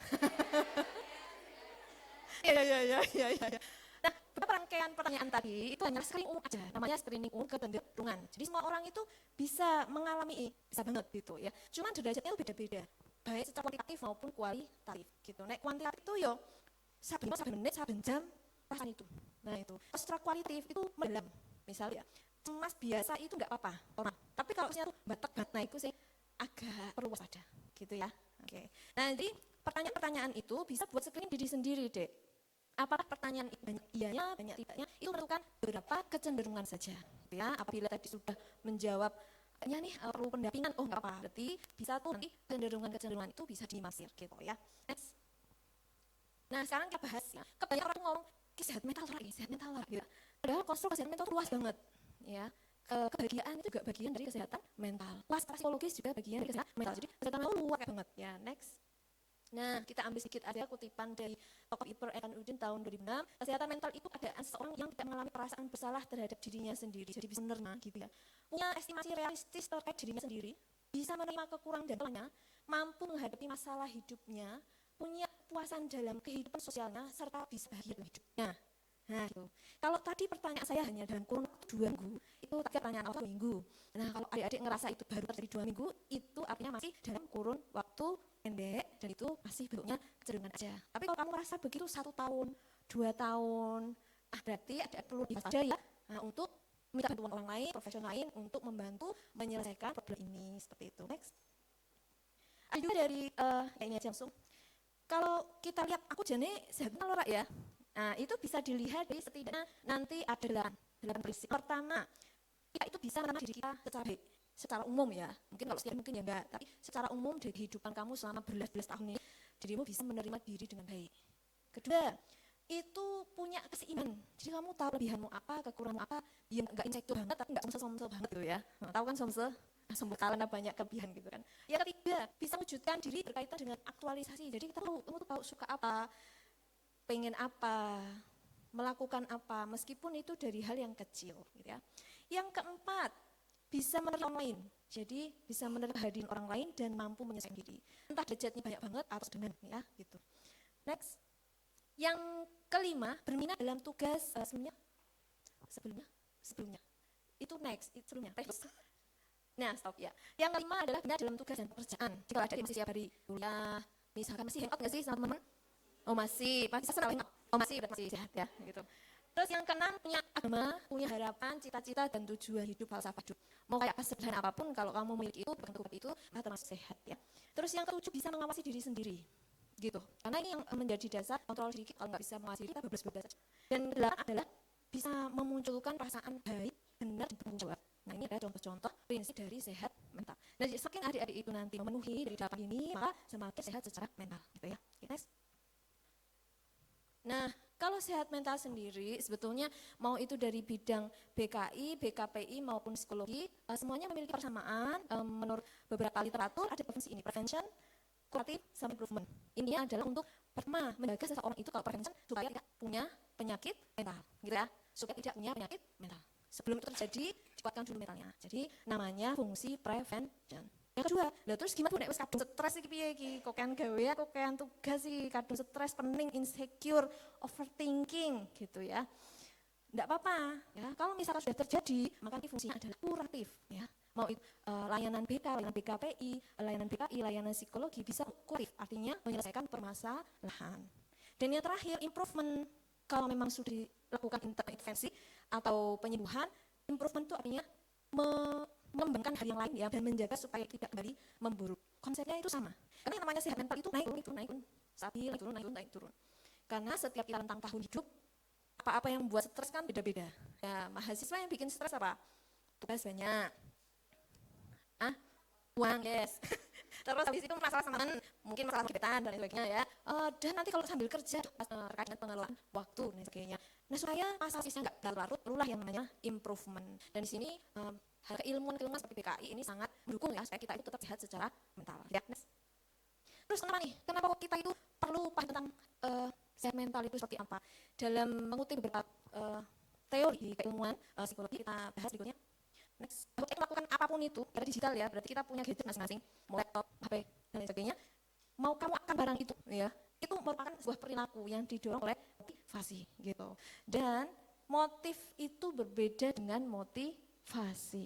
Speaker 12: Ya. Nah, beberapa rangkaian pertanyaan tadi itu hanya screening umum aja, namanya screening umum kecenderungan. Jadi semua orang itu bisa mengalami, bisa banget gitu ya. Cuma derajatnya itu beda-beda, baik secara kuantitatif maupun kualitatif gitu. Nah, kuantitatif itu yo saben menit, saben jam perasaan itu. Nah itu. Secara kualitatif itu mendalam. Misalnya cemas biasa itu nggak apa-apa, normal. Tapi kalau misalnya tuh batek banget, nah itu sih agak perlu waspada gitu ya. Oke. Nah, jadi pertanyaan-pertanyaan itu bisa buat screening diri sendiri, Dek. Apakah pertanyaan banyak iyanya, banyak tidaknya, itu menentukan beberapa kecenderungan saja. Gitu ya. Apabila tadi sudah menjawab, ya nih perlu pendampingan, oh nggak apa-apa. Berarti bisa tuh nanti kecenderungan itu bisa dimasir gitu ya. Next. Nah, sekarang kita bahas ya. Kebanyakan orang ngomong sehat mental lah gitu. Padahal konstruk kesehatan mental itu luas banget ya. Kebahagiaan itu juga bagian dari kesehatan mental. Psikologis juga bagian dari kesehatan mental. Jadi kesehatan mental luas banget ya. Next. Nah, kita ambil sedikit ada kutipan dari tokoh Iper Ekanuddin tahun 2006. Kesehatan mental itu keadaan seseorang yang tidak mengalami perasaan bersalah terhadap dirinya sendiri. Jadi bisa menerima gitu ya. Punya estimasi realistis terkait dirinya sendiri, bisa menerima kekurangan dan kelemahannya, mampu menghadapi masalah hidupnya, punya kepuasan dalam kehidupan sosialnya, serta bisa bahagia dalam hidupnya. Nah gitu. Kalau tadi pertanyaan saya hanya dalam kurun waktu 2 minggu, itu tadi pertanyaan awal 2 minggu. Nah kalau adik-adik ngerasa itu baru terjadi 2 minggu, itu artinya masih dalam kurun waktu pendek dan itu masih bentuknya kecenderungan aja. Tapi kalau kamu merasa begitu 1 tahun, 2 tahun, berarti ada perlu diwaspadai ya untuk minta bantuan orang lain, profesional lain untuk membantu menyelesaikan problem ini seperti itu. Next. Ada juga dari ini aja langsung. Kalau kita lihat aku jane sehat lorak ya. Nah, itu bisa dilihat dari setidaknya nanti ada 8 prinsip. Pertama, kita itu bisa mengenal diri kita secara baik, secara umum ya. Mungkin kalau setiap mungkin ya enggak, tapi secara umum dari kehidupan kamu selama berbelas-belas tahun ini, dirimu bisa menerima diri dengan baik. Kedua, itu punya keseimbangan. Jadi kamu tahu kelebihanmu apa, kekuranganmu apa, ya enggak insecure banget tapi enggak somsel banget gitu ya. Nah, tahu kan somsel karena banyak kelebihan gitu kan. Yang ketiga, bisa wujudkan diri berkaitan dengan aktualisasi. Jadi kamu tuh tahu suka apa, pengen apa, melakukan apa, meskipun itu dari hal yang kecil gitu ya. Yang keempat, bisa menerima orang lain. Jadi bisa menerima kehadiran orang lain dan mampu menyelesaikan diri. Entah derajatnya banyak banget atau sedang ya gitu. Next. Yang kelima, berminat dalam tugas sebelumnya. Itu next, itu sebelumnya. Nah, stop ya. Yang kelima adalah minat dalam tugas dan pekerjaan. Jika ada masih setiap hari kuliah, misalkan masih hangout nggak sih sama teman-teman? Oh masih senang hangout. Oh masih sehat ya gitu. Terus yang keenam, punya agama, punya harapan, cita-cita dan tujuan hidup, falsafah hidup. Mau kayak sederhana apapun, kalau kamu memiliki itu, bukan itu, termasuk sehat ya. Terus yang ketujuh, bisa mengawasi diri sendiri. Gitu. Karena ini yang menjadi dasar kontrol diri. Kalau nggak bisa mengawasi diri, kita bablas saja. Dan kedelapan adalah bisa memunculkan perasaan baik, benar dan bertanggung jawab. Nah ini adalah contoh-contoh prinsip dari sehat mental. Dan semakin adik-adik itu nanti memenuhi dari 8 ini, maka semakin sehat secara mental, gitu ya. Oke, next. Nah, kalau sehat mental sendiri sebetulnya mau itu dari bidang BKI, BKPI maupun psikologi, semuanya memiliki persamaan. Menurut beberapa literatur ada prevensi ini, prevention, curative, sama improvement. Ini adalah untuk pertama menjaga seseorang itu kalau prevention supaya tidak punya penyakit mental, gitu ya, supaya tidak punya penyakit mental. Sebelum itu terjadi, dikuatkan dulu mentalnya. Jadi namanya fungsi prevention. Yang kedua, lah terus gimana nek wis kadung stres iki piye iki? Kokean gawe, kokean tugas iki, kadung stres, pening, insecure, overthinking gitu ya. Enggak apa-apa ya. Kalau misalkan sudah terjadi, maka ini fungsinya adalah kuratif ya. Mau itu layanan BK, layanan BKPI, layanan BKI, layanan psikologi bisa kuratif, artinya menyelesaikan permasalahan. Dan yang terakhir, improvement. Kalau memang sudah dilakukan intervensi atau penyembuhan, improvement itu artinya mengembangkan hal yang lain ya, dan menjaga supaya tidak kembali memburuk. Konsepnya itu sama. Karena yang namanya sehat mental itu naik turun, stabil, naik turun. Karena setiap kita rentang tahun hidup, apa-apa yang membuat stres kan beda-beda. Ya, mahasiswa yang bikin stres apa? Tugas banyak. Uang, yes. Terus habis itu masalah sama mungkin masalah gebetan dan sebagainya ya. Dan nanti kalau sambil kerja terkait dengan pengelolaan waktu dan sebagainya. Nah, supaya masalah nggak larut, perlulah yang namanya improvement. Dan di sini hal keilmuan seperti BKI ini sangat mendukung ya supaya kita itu tetap sehat secara mental. Ya. Terus kenapa nih? Kenapa kok kita itu perlu paham tentang sehat mental itu seperti apa? Dalam mengutip beberapa teori keilmuan psikologi, kita bahas berikutnya. Next, untuk melakukan apapun itu, karena digital ya, berarti kita punya gadget masing-masing, mau laptop, HP, dan lain sebagainya. Mau kamu akan barang itu, ya, itu merupakan sebuah perilaku yang didorong oleh motivasi, gitu. Dan motif itu berbeda dengan motivasi,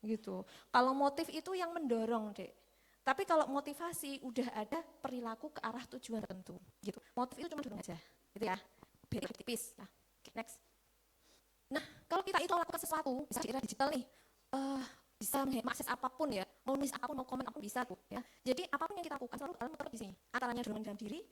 Speaker 12: gitu. Kalau motif itu yang mendorong, Dek. Tapi kalau motivasi udah ada perilaku ke arah tujuan tertentu, gitu. Motif itu cuma dorong aja, gitu ya. Beda tipis, ya. Okay, next. Nah, kalau kita itu lakukan sesuatu, bisa di era digital nih, bisa mengakses apapun ya, mau nulis apapun, mau komen apapun bisa tuh ya. Jadi apapun yang kita lakukan selalu dalam di sini, antaranya dorongan dalam diri,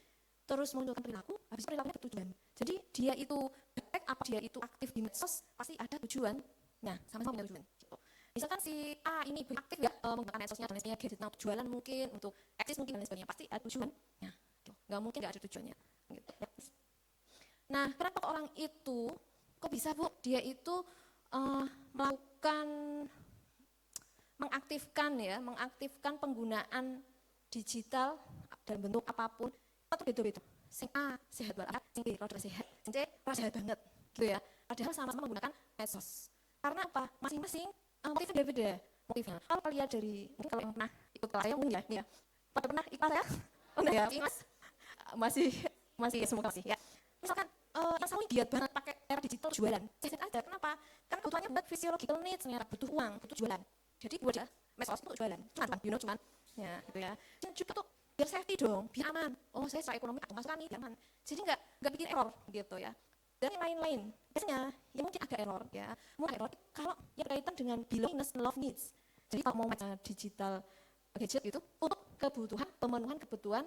Speaker 12: terus munculkan perilaku, habis perilakunya bertujuan. Jadi dia itu baik apa dia itu aktif di medsos, pasti ada tujuan. Nah, sama-sama punya tujuan. Gitu. Misalkan si A ini aktif ya, menggunakan medsosnya dan lain sebagainya, gadget, untuk jualan mungkin, untuk eksis mungkin dan lain sebagainya, pasti ada tujuan. Nah, gitu. Nggak mungkin nggak ada tujuannya. Gitu. Nah, kenapa orang itu kok bisa Bu, dia itu mengaktifkan penggunaan digital dalam bentuk apapun, itu beda-beda. Sing A sehat banget, sing B rada sehat, sing C rada sehat banget, gitu ya. Padahal sama-sama menggunakan medsos. Karena apa? Masing-masing motifnya beda-beda. Motifnya. Kalau lihat dari, mungkin kalau yang pernah ikut kelas saya mungkin ya, nih ya. Pada pernah ikut kelas ya? Oh enggak ya, Mas? Masih semoga masih ya. Misalkan yang selalu giat banget pakai era digital jualan, sehat aja. Kenapa? Kan kebutuhannya buat physiological needs, ternyata butuh uang, butuh jualan. Jadi buat aja medsos untuk jualan, cuman ya gitu ya. Dan juga tuh biar safety dong, biar aman. Oh saya secara ekonomi aku masukkan nih, biar aman. Jadi nggak bikin error gitu ya. Dan yang lain-lain, biasanya yang mungkin agak error ya, mungkin error kalau yang berkaitan dengan belongingness and love needs. Jadi kalau mau digital gadget gitu untuk pemenuhan kebutuhan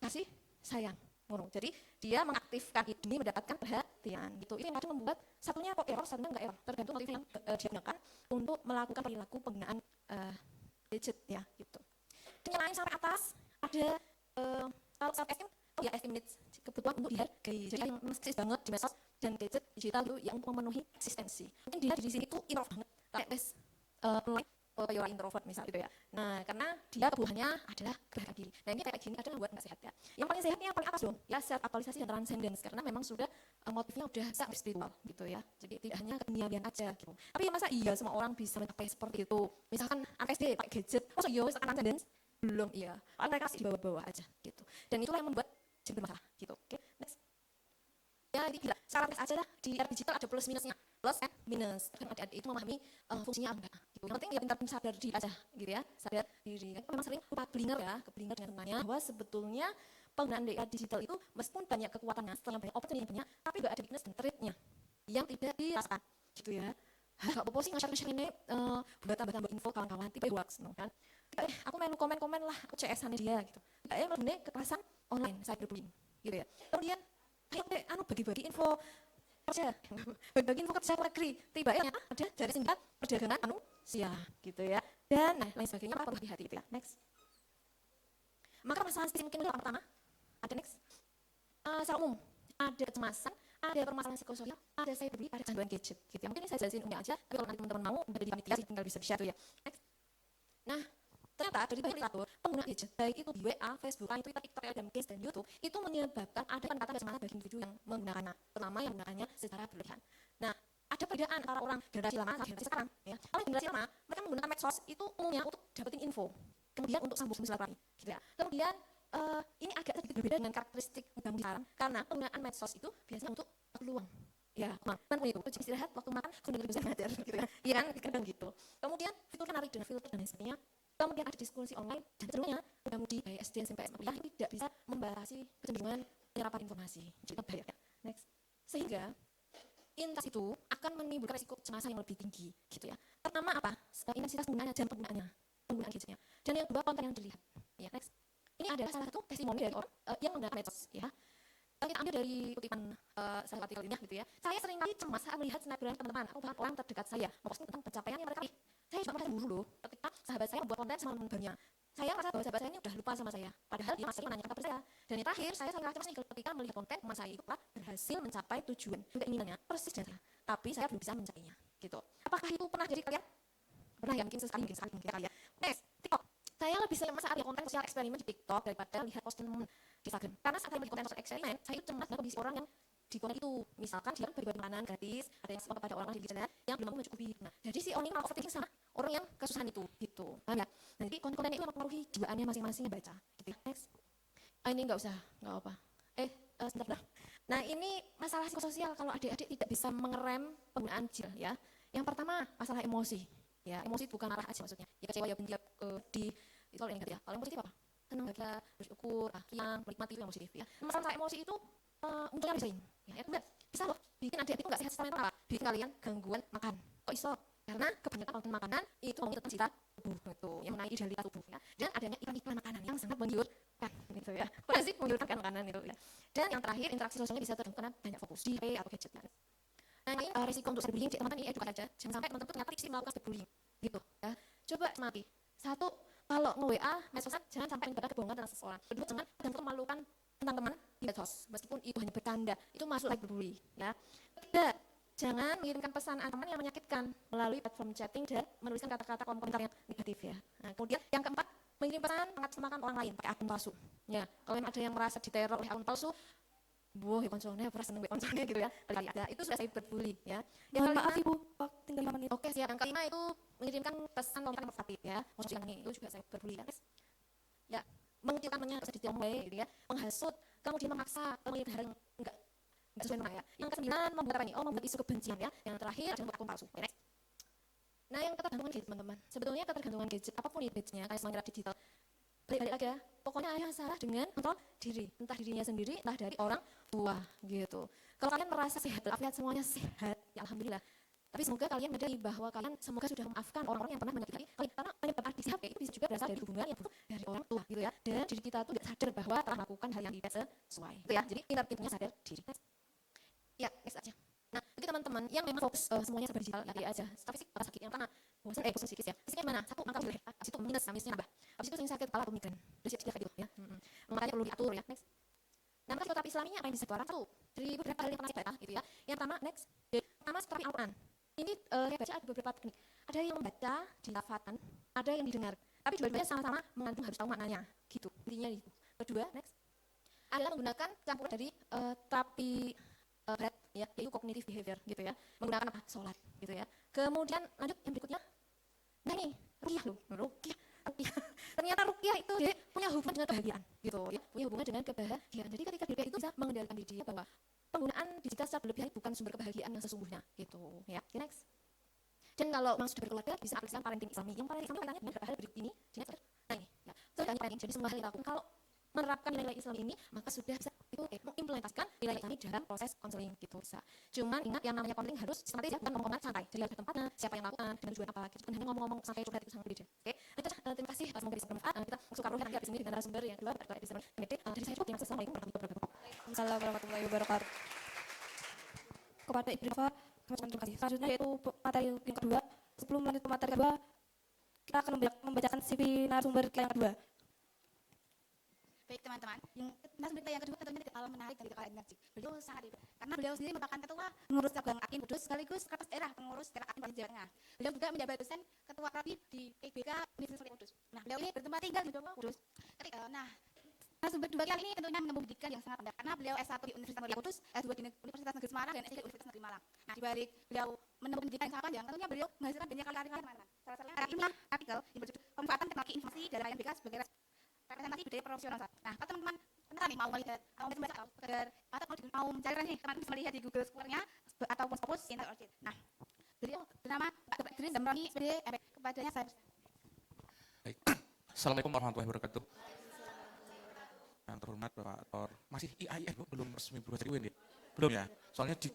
Speaker 12: kasih sayang. Jadi dia mengaktifkan itu demi mendapatkan perhatian gitu. Ini yang kadang membuat satunya kok error, satunya enggak error, tergantung motif yang digunakan untuk melakukan perilaku penggunaan gadget ya gitu. Dan yang lain sampai atas ada kalau self esteem, ya esteem needs, kebutuhan untuk dihargai. Jadi yang eksis banget di medsos dan gadget digital itu yang untuk memenuhi eksistensi. Mungkin dia di sini itu introvert banget, kayak tes online. Orang introvert misal gitu ya. Nah, karena dia kebutuhannya adalah kebahagiaan diri. Nah, ini kayak gini kadang membuat nggak sehat ya. Yang paling sehatnya yang paling atas dong, ya self aktualisasi dan transcendence, karena memang sudah motifnya udah sangat spiritual gitu ya. Jadi tidak hanya keduniawian aja gitu. Tapi masa iya semua orang bisa mencapai seperti itu? Misalkan anak SD pakai gadget, oh iya transcendence? Belum iya. Paling mereka masih di bawah-bawah aja gitu. Dan itulah yang membuat jadi bermasalah gitu. Oke, next. Ya, jadi gila. Secara tes aja lah, di era digital ada plus minusnya. Plus and minus. Kan adik-adik itu memahami fungsinya apa enggak. Gitu. Yang penting ya pintar sadar diri aja gitu ya. Sadar diri. Kan memang sering lupa keblinger dengan temannya. Bahwa sebetulnya penggunaan era digital itu meskipun banyak kekuatannya, setelah banyak opportunity yang punya, tapi juga ada weakness dan threat-nya yang tidak dirasakan. Gitu ya. Gak apa-apa sih nge-share ini buat tambah-tambah info kawan-kawan, tiba hoax no, kan. Aku main komen-komen lah, aku CS-annya dia gitu. Kayak melalui kekerasan online, cyberbullying gitu ya. Kemudian ayo bagi-bagi info kerja, bagi-bagi info kerja luar negeri. Tiba-tiba ada dari singkat perdagangan sosial gitu ya. Dan lain sebagainya perlu hati-hati gitu ya. Next. Maka masalah mungkin yang pertama ada next. Secara umum ada kecemasan, ada permasalahan psikososial, ada cyberbullying, ada kecanduan gadget gitu ya. Mungkin ini saya jelasin umumnya aja, tapi kalau nanti teman-teman mau ada di panitia sih tinggal bisa di-share tuh ya. Next. Nah, ternyata dari banyak literatur penggunaan gadget baik itu di WA, Facebook, Line, Twitter, TikTok, Telegram, Case, dan YouTube itu menyebabkan ada peningkatan kecemasan bagi individu yang menggunakannya, terutama yang menggunakannya secara berlebihan. Nah, ada perbedaan antara orang generasi lama sama generasi sekarang ya. Kalau generasi lama mereka menggunakan medsos itu umumnya untuk dapetin info, kemudian untuk sambung silaturahmi gitu ya. Kemudian ini agak sedikit berbeda dengan karakteristik muda sekarang karena penggunaan medsos itu biasanya untuk peluang ya, makan itu istirahat, waktu makan kemudian bisa ngajar gitu ya, iya kan, kadang gitu. Kemudian fitur menarik dengan filter dan lain sebagainya. Kemudian ada diskusi online dan cenderungnya muda-mudi baik SD, SMP, SMA, kuliah tidak bisa membatasi kecenderungan penyerapan informasi, jadi bahaya ya. Next. Sehingga interaksi itu akan menimbulkan risiko kecemasan yang lebih tinggi gitu ya. Pertama apa? Intensitas penggunaannya, jam penggunaan gadgetnya. Dan yang kedua konten yang dilihat. Ya, next. Ini adalah salah satu testimoni dari orang yang menggunakan medsos ya. Kita ambil dari kutipan salah artikel ini gitu ya. Saya sering kali cemas saat melihat snapgram teman-teman atau bahkan orang terdekat saya memposting tentang pencapaian yang mereka raih. Saya juga merasa buru loh ketika sahabat saya membuat konten semalam barunya. Saya merasa bahwa sahabat saya ini udah lupa sama saya. Padahal dia masih menanyakan kabar saya. Dan yang terakhir, saya sangat cemas nih ketika melihat konten teman saya itu telah berhasil mencapai tujuan juga inginnya persis dan saya. Tapi saya belum bisa mencapainya gitu. Apakah itu pernah jadi kalian? Pernah ya, mungkin sesekali mungkin kali ya. Next, TikTok. Saya lebih sering saat lihat konten sosial eksperimen di TikTok daripada lihat posting di Instagram. Karena saat saya melihat konten sosial eksperimen, saya itu cemas dengan kondisi orang yang di konten itu. Misalkan dia bagi-bagi makanan gratis, ada yang suka kepada orang di sana yang belum mampu mencukupi. Nah, jadi si orang ini malah overthinking sama orang yang kesusahan itu, gitu. Paham ya? Nah, jadi konten itu mempengaruhi jiwaannya masing-masing yang baca. Gitu. Next. Ini nggak apa. Sebentar. Nah, ini masalah psikososial kalau adik-adik tidak bisa mengerem penggunaan jil ya. Yang pertama, masalah emosi. Ya, emosi bukan marah aja maksudnya. Ya kecewa ya benci di itu kalau ini ya. Kalau yang positif apa? Senang, bahagia, bersyukur, riang, menikmati itu yang positif ya. Masalah emosi itu munculnya lebih sering. Ya, itu bisa loh bikin adik itu nggak sehat secara mental apa? Bikin kalian gangguan makan. Kok iso? Karena kebanyakan konten makanan itu ngomongin tentang cita tubuh gitu, yang mengenai idealitas tubuh ya. Dan adanya iklan-iklan makanan yang sangat menggiurkan gitu ya. Pernah sih menggiurkan kan makanan itu ya. Dan yang terakhir, interaksi sosialnya bisa terganggu karena banyak fokus di HP atau gadget ya. Nah, ini resiko untuk cyberbullying, teman-teman ini edukasi aja. Jangan sampai teman-teman ternyata risiko melakukan cyberbullying gitu ya. Coba mati. Satu, kalau nge-WA, medsosan jangan sampai menyebarkan kebohongan tentang seseorang. Kedua, jangan memalukan tentang teman di medsos, meskipun itu hanya bercanda, itu masuk cyberbullying ya. Ketiga, jangan mengirimkan pesan ancaman yang menyakitkan melalui platform chatting dan menuliskan kata-kata komentar yang negatif ya. Nah, kemudian yang keempat, mengirim pesan mengatasnamakan orang lain pakai akun palsu. Ya, kalau ada yang merasa diteror oleh akun palsu, ya konsolnya pernah seneng konsolnya gitu ya. Kali ada itu sudah cyberbullying ya. Yang
Speaker 11: Maaf Ibu, tinggal 5 menit.
Speaker 12: Oke, siap. Yang kelima itu mengirimkan pesan komentar yang provokatif ya. Maksudnya ini itu juga cyberbullying ya. Ya, mengutipkan menyatakan detail gitu ya, menghasut, kemudian memaksa, mengirim hal yang enggak sesuai nama ya. Yang kesembilan membuat apa nih? Membuat isu kebencian ya. Yang terakhir adalah membuat akun palsu. Ya, next. Nah, yang ketergantungan gadget teman-teman. Sebetulnya ketergantungan gadget apapun itu gadgetnya, kayak semangat digital. Balik lagi ya. Pokoknya ada yang salah dengan kontrol diri, entah dirinya sendiri, entah dari orang tua gitu. Kalau kalian merasa sehat, lihat semuanya sehat, ya alhamdulillah. Tapi semoga kalian menyadari bahwa kalian semoga sudah memaafkan orang-orang yang pernah menyakiti kalian. Karena penyebab adiksi HP itu bisa juga berasal dari hubungan yang buruk dari orang tua gitu ya. Dan diri kita tuh tidak sadar bahwa telah melakukan hal yang tidak sesuai. Gitu ya. Jadi pintar-pintarnya sadar diri. Ya, next aja. Nah, bagi teman-teman yang memang fokus semuanya serba digital, ya aja. Tapi sih sakit yang pertama, bosan psikis ya. Fisiknya mana? Satu, angka udah. Habis itu minus, amisnya nambah. Habis itu sering sakit kepala atau migrain. Udah siap-siap gitu ya. Makanya perlu diatur ya. Next. Nah, maka terapi Islaminya apa yang bisa keluar? Satu, dari beberapa hal yang pernah saya baca gitu ya. Yang pertama, next. Pertama, terapi Al-Quran. Ini saya baca ada beberapa teknik. Ada yang membaca, dilafatan, ada yang didengar. Tapi dua-duanya sama-sama mengandung harus tahu maknanya. Gitu. Intinya itu. Kedua, next. Adalah menggunakan campuran dari terapi berat ya, yaitu cognitive behavior gitu ya. Menggunakan apa? Sholat gitu ya. Kemudian lanjut yang berikutnya. Nah ini, ruqyah loh. Ruqyah. Ternyata ruqyah itu dia punya hubungan dengan kebahagiaan gitu ya. Punya hubungan dengan kebahagiaan. Jadi ketika dia itu bisa mengendalikan diri dia bahwa penggunaan digital secara berlebihan bukan sumber kebahagiaan yang sesungguhnya gitu ya. Okay, next. Dan kalau memang sudah berkeluarga bisa aplikasikan parenting Islami. Yang parenting Islami kaitannya dengan beberapa hal berikut ini. Nah ini ya. Jadi semua hal yang dilakukan kalau menerapkan nilai Islam ini maka sudah bisa itu mengimplementasikan nilai Islam dalam proses konseling gitu bisa. Cuman ingat yang namanya konseling harus sistematis ya, bukan ngomong-ngomong santai. Jadi ada tempatnya, siapa yang melakukan, dengan tujuan apa gitu. Bukan hanya ngomong-ngomong sampai curhat itu sangat berbeda. Oke. Nah, terima kasih semoga bisa bermanfaat. Kita masuk ke nanti habis ini dengan narasumber yang kedua Dr. Edison Mede. Dari saya cukup. Assalamualaikum warahmatullahi wabarakatuh.
Speaker 11: Waalaikumsalam warahmatullahi wabarakatuh. Kepada Ibu Nova, terima kasih. Selanjutnya yaitu materi yang kedua sebelum lanjut ke materi kedua, kita akan membacakan CV narasumber kita yang kedua.
Speaker 10: Baik teman-teman, narasumber kita yang kedua tentunya tidak kalah menarik dan tidak kalah energik. Beliau sangat hebat karena beliau sendiri merupakan ketua pengurus cabang Akin Kudus sekaligus sekretaris daerah pengurus daerah Akin Jawa Tengah. Beliau juga menjabat dosen ketua prodi di PBK Universitas Kudus. Nah, beliau ini bertempat tinggal di Kudus. Narasumber kedua kali ini tentunya menempuh pendidikan yang sangat rendah karena beliau S1 di Universitas Mulia Kudus, S2 di Universitas Negeri Semarang dan S3 di Universitas Negeri Malang. Nah, dibalik beliau menempuh pendidikan yang sangat panjang, tentunya beliau menghasilkan banyak karya-karya mana. Salah satunya karya ilmiah artikel yang berjudul Pemanfaatan Teknologi Informasi dalam Layanan BK sebagai representasi budaya profesional. Nah, kalau teman-teman penasaran nih mau melihat, mau membaca atau mau mencari nih, teman bisa melihat di Google Scholar-nya ataupun Scopus Center Orchid. Nah, beliau bernama Dr. Idris Zamroni, SPD, kepadanya saya.
Speaker 13: Baik. Assalamualaikum warahmatullahi wabarakatuh. Yang terhormat Bapak Tor, masih IAIN belum resmi berubah jadi UIN ya? Belum ya? Soalnya di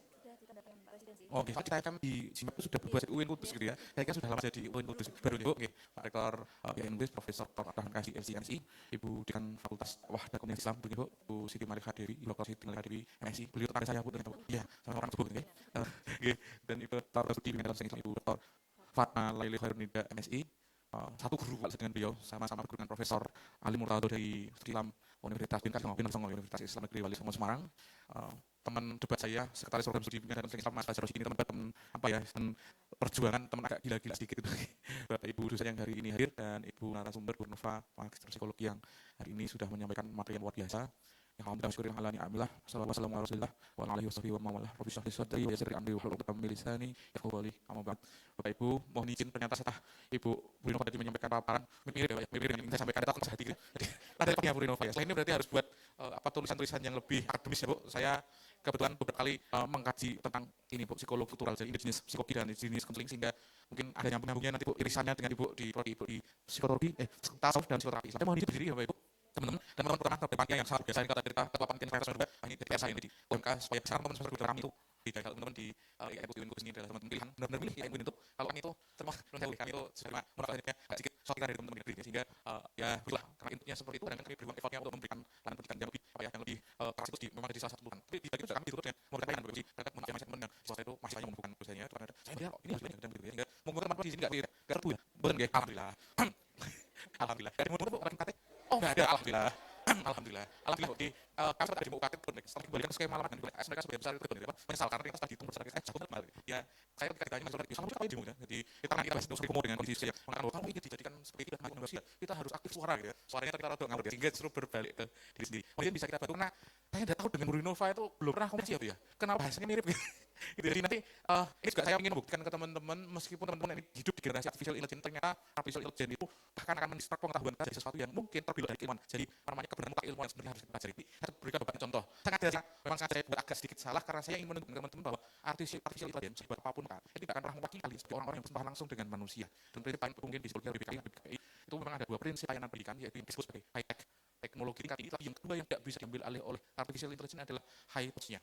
Speaker 13: Oke, soalnya kita kan di Simak itu sudah berubah jadi UIN Kudus gitu ya. Saya kan sudah lama jadi UIN Kudus baru nih Bu. Oke, Pak Rektor IAIN Kudus, Profesor Dr. Abdurrahman Kasdi LCMSI, Ibu Dekan Fakultas Wahda Komunikasi Islam, Bu, Bu Siti Malika Dewi, Dr. Siti Malika Dewi, MSI. Beliau tetangga saya Bu, ternyata Bu. Iya, sama orang tersebut gitu ya. Dan Ibu Dr. Budi Bingan Islam, Ibu Dr. Fatma Laili Khairunida MSI. Satu guru dengan beliau, sama-sama guru dengan Profesor Ali Murtado dari Islam Universitas Bin Kasong Universitas Islam Negeri Wali Songo Semarang. Teman debat saya, Sekretaris Program Studi Pembinaan dan Islam Mas Fajar ini teman apa ya, dan perjuangan teman agak gila-gila sedikit itu. Bapak Ibu dosen yang hari ini hadir dan Ibu narasumber Bu Nova, Magister Psikologi yang hari ini sudah menyampaikan materi yang luar biasa. Alhamdulillah syukurin halani amillah. Wassalamualaikum warahmatullahi wabarakatuh. Rabbi shrah li sadri wa yassir li amri wahlul 'uqdatam min lisani yafqahu qawli. Amma ba'd. Bapak Ibu, mohon izin ternyata setelah Ibu Bu Nova tadi menyampaikan paparan mirip dengan yang saya sampaikan itu aku sehati gitu. Jadi ada kopinya Bu Nova ya. Selain ini berarti harus buat tulisan-tulisan yang lebih akademis ya Bu. Saya kebetulan beberapa kali mengkaji tentang ini Bu, psikologi kultural, jadi jenis psikologi dan jenis konseling, sehingga mungkin ada yang nyambungnya nanti Bu irisannya dengan Ibu di prodi Ibu di psikologi tasawuf dan psikoterapi. Saya mohon izin berdiri ya Bapak Ibu. Teman-teman dan teman-teman pertama terdepannya yang sangat biasa ini kata cerita ketua panitia profesor juga ini dari saya ini di OMK supaya bersama teman-teman semester kami itu di teman-teman di IAIN Kudus ini adalah teman-teman pilihan benar-benar milih IAIN itu kalau kami itu terima kami itu sebenarnya menolak akhirnya sedikit soal dari teman-teman negeri sehingga ya begitulah karena intinya seperti itu dan kami berikan effortnya untuk memberikan layanan pendidikan yang lebih apa ya yang lebih keras itu memang di salah satu bukan tapi di bagian juga kami ditutup dengan memberikan layanan berbagi terhadap teman-teman yang swasta itu masih banyak membutuhkan dosanya itu karena saya melihat ini harus banyak dan begitu ya sehingga mungkin teman-teman di sini nggak terbu ya benar nggak alhamdulillah alhamdulillah dari mulut orang kate oh nggak ada alhamdulillah alhamdulillah di kami sempat ada di UKT setelah dikembalikan skema lama dan mereka sebagian besar itu menyesal karena kita setelah dihitung berdasarkan jatuh kembali ya saya ketika ditanya masalah bisa kamu demo ya jadi kita masih komo dengan kondisi yang mengatakan bahwa kalau ini dijadikan seperti itu dan manusia kita harus aktif suara gitu ya suaranya kita rada ngawur ya sehingga justru berbalik ke diri sendiri kemudian bisa kita bantu karena saya tidak tahu dengan Bu Nova itu belum pernah komunikasi ya Bu ya kenapa bahasanya mirip gitu jadi nanti ini juga saya ingin membuktikan ke teman-teman meskipun teman-teman ini hidup di generasi artificial intelligence ternyata artificial intelligence itu bahkan akan mendistract pengetahuan kita dari sesuatu yang mungkin terbelok dari keilmuan jadi namanya kebenaran mutlak ilmu yang sebenarnya harus kita pelajari saya berikan beberapa contoh memang saya buat agak sedikit salah karena saya ingin menunjukkan ke teman-teman bahwa artificial intelligence sehebat apapun kan itu tidak akan pernah mewakili seperti orang-orang yang bersentuhan langsung dengan manusia dan prinsip paling mungkin di psikologi BPKI itu memang ada dua prinsip layanan pendidikan yaitu yang disebut sebagai high tech teknologi tingkat tinggi tapi yang kedua yang tidak bisa diambil alih oleh artificial intelligence adalah high touch-nya.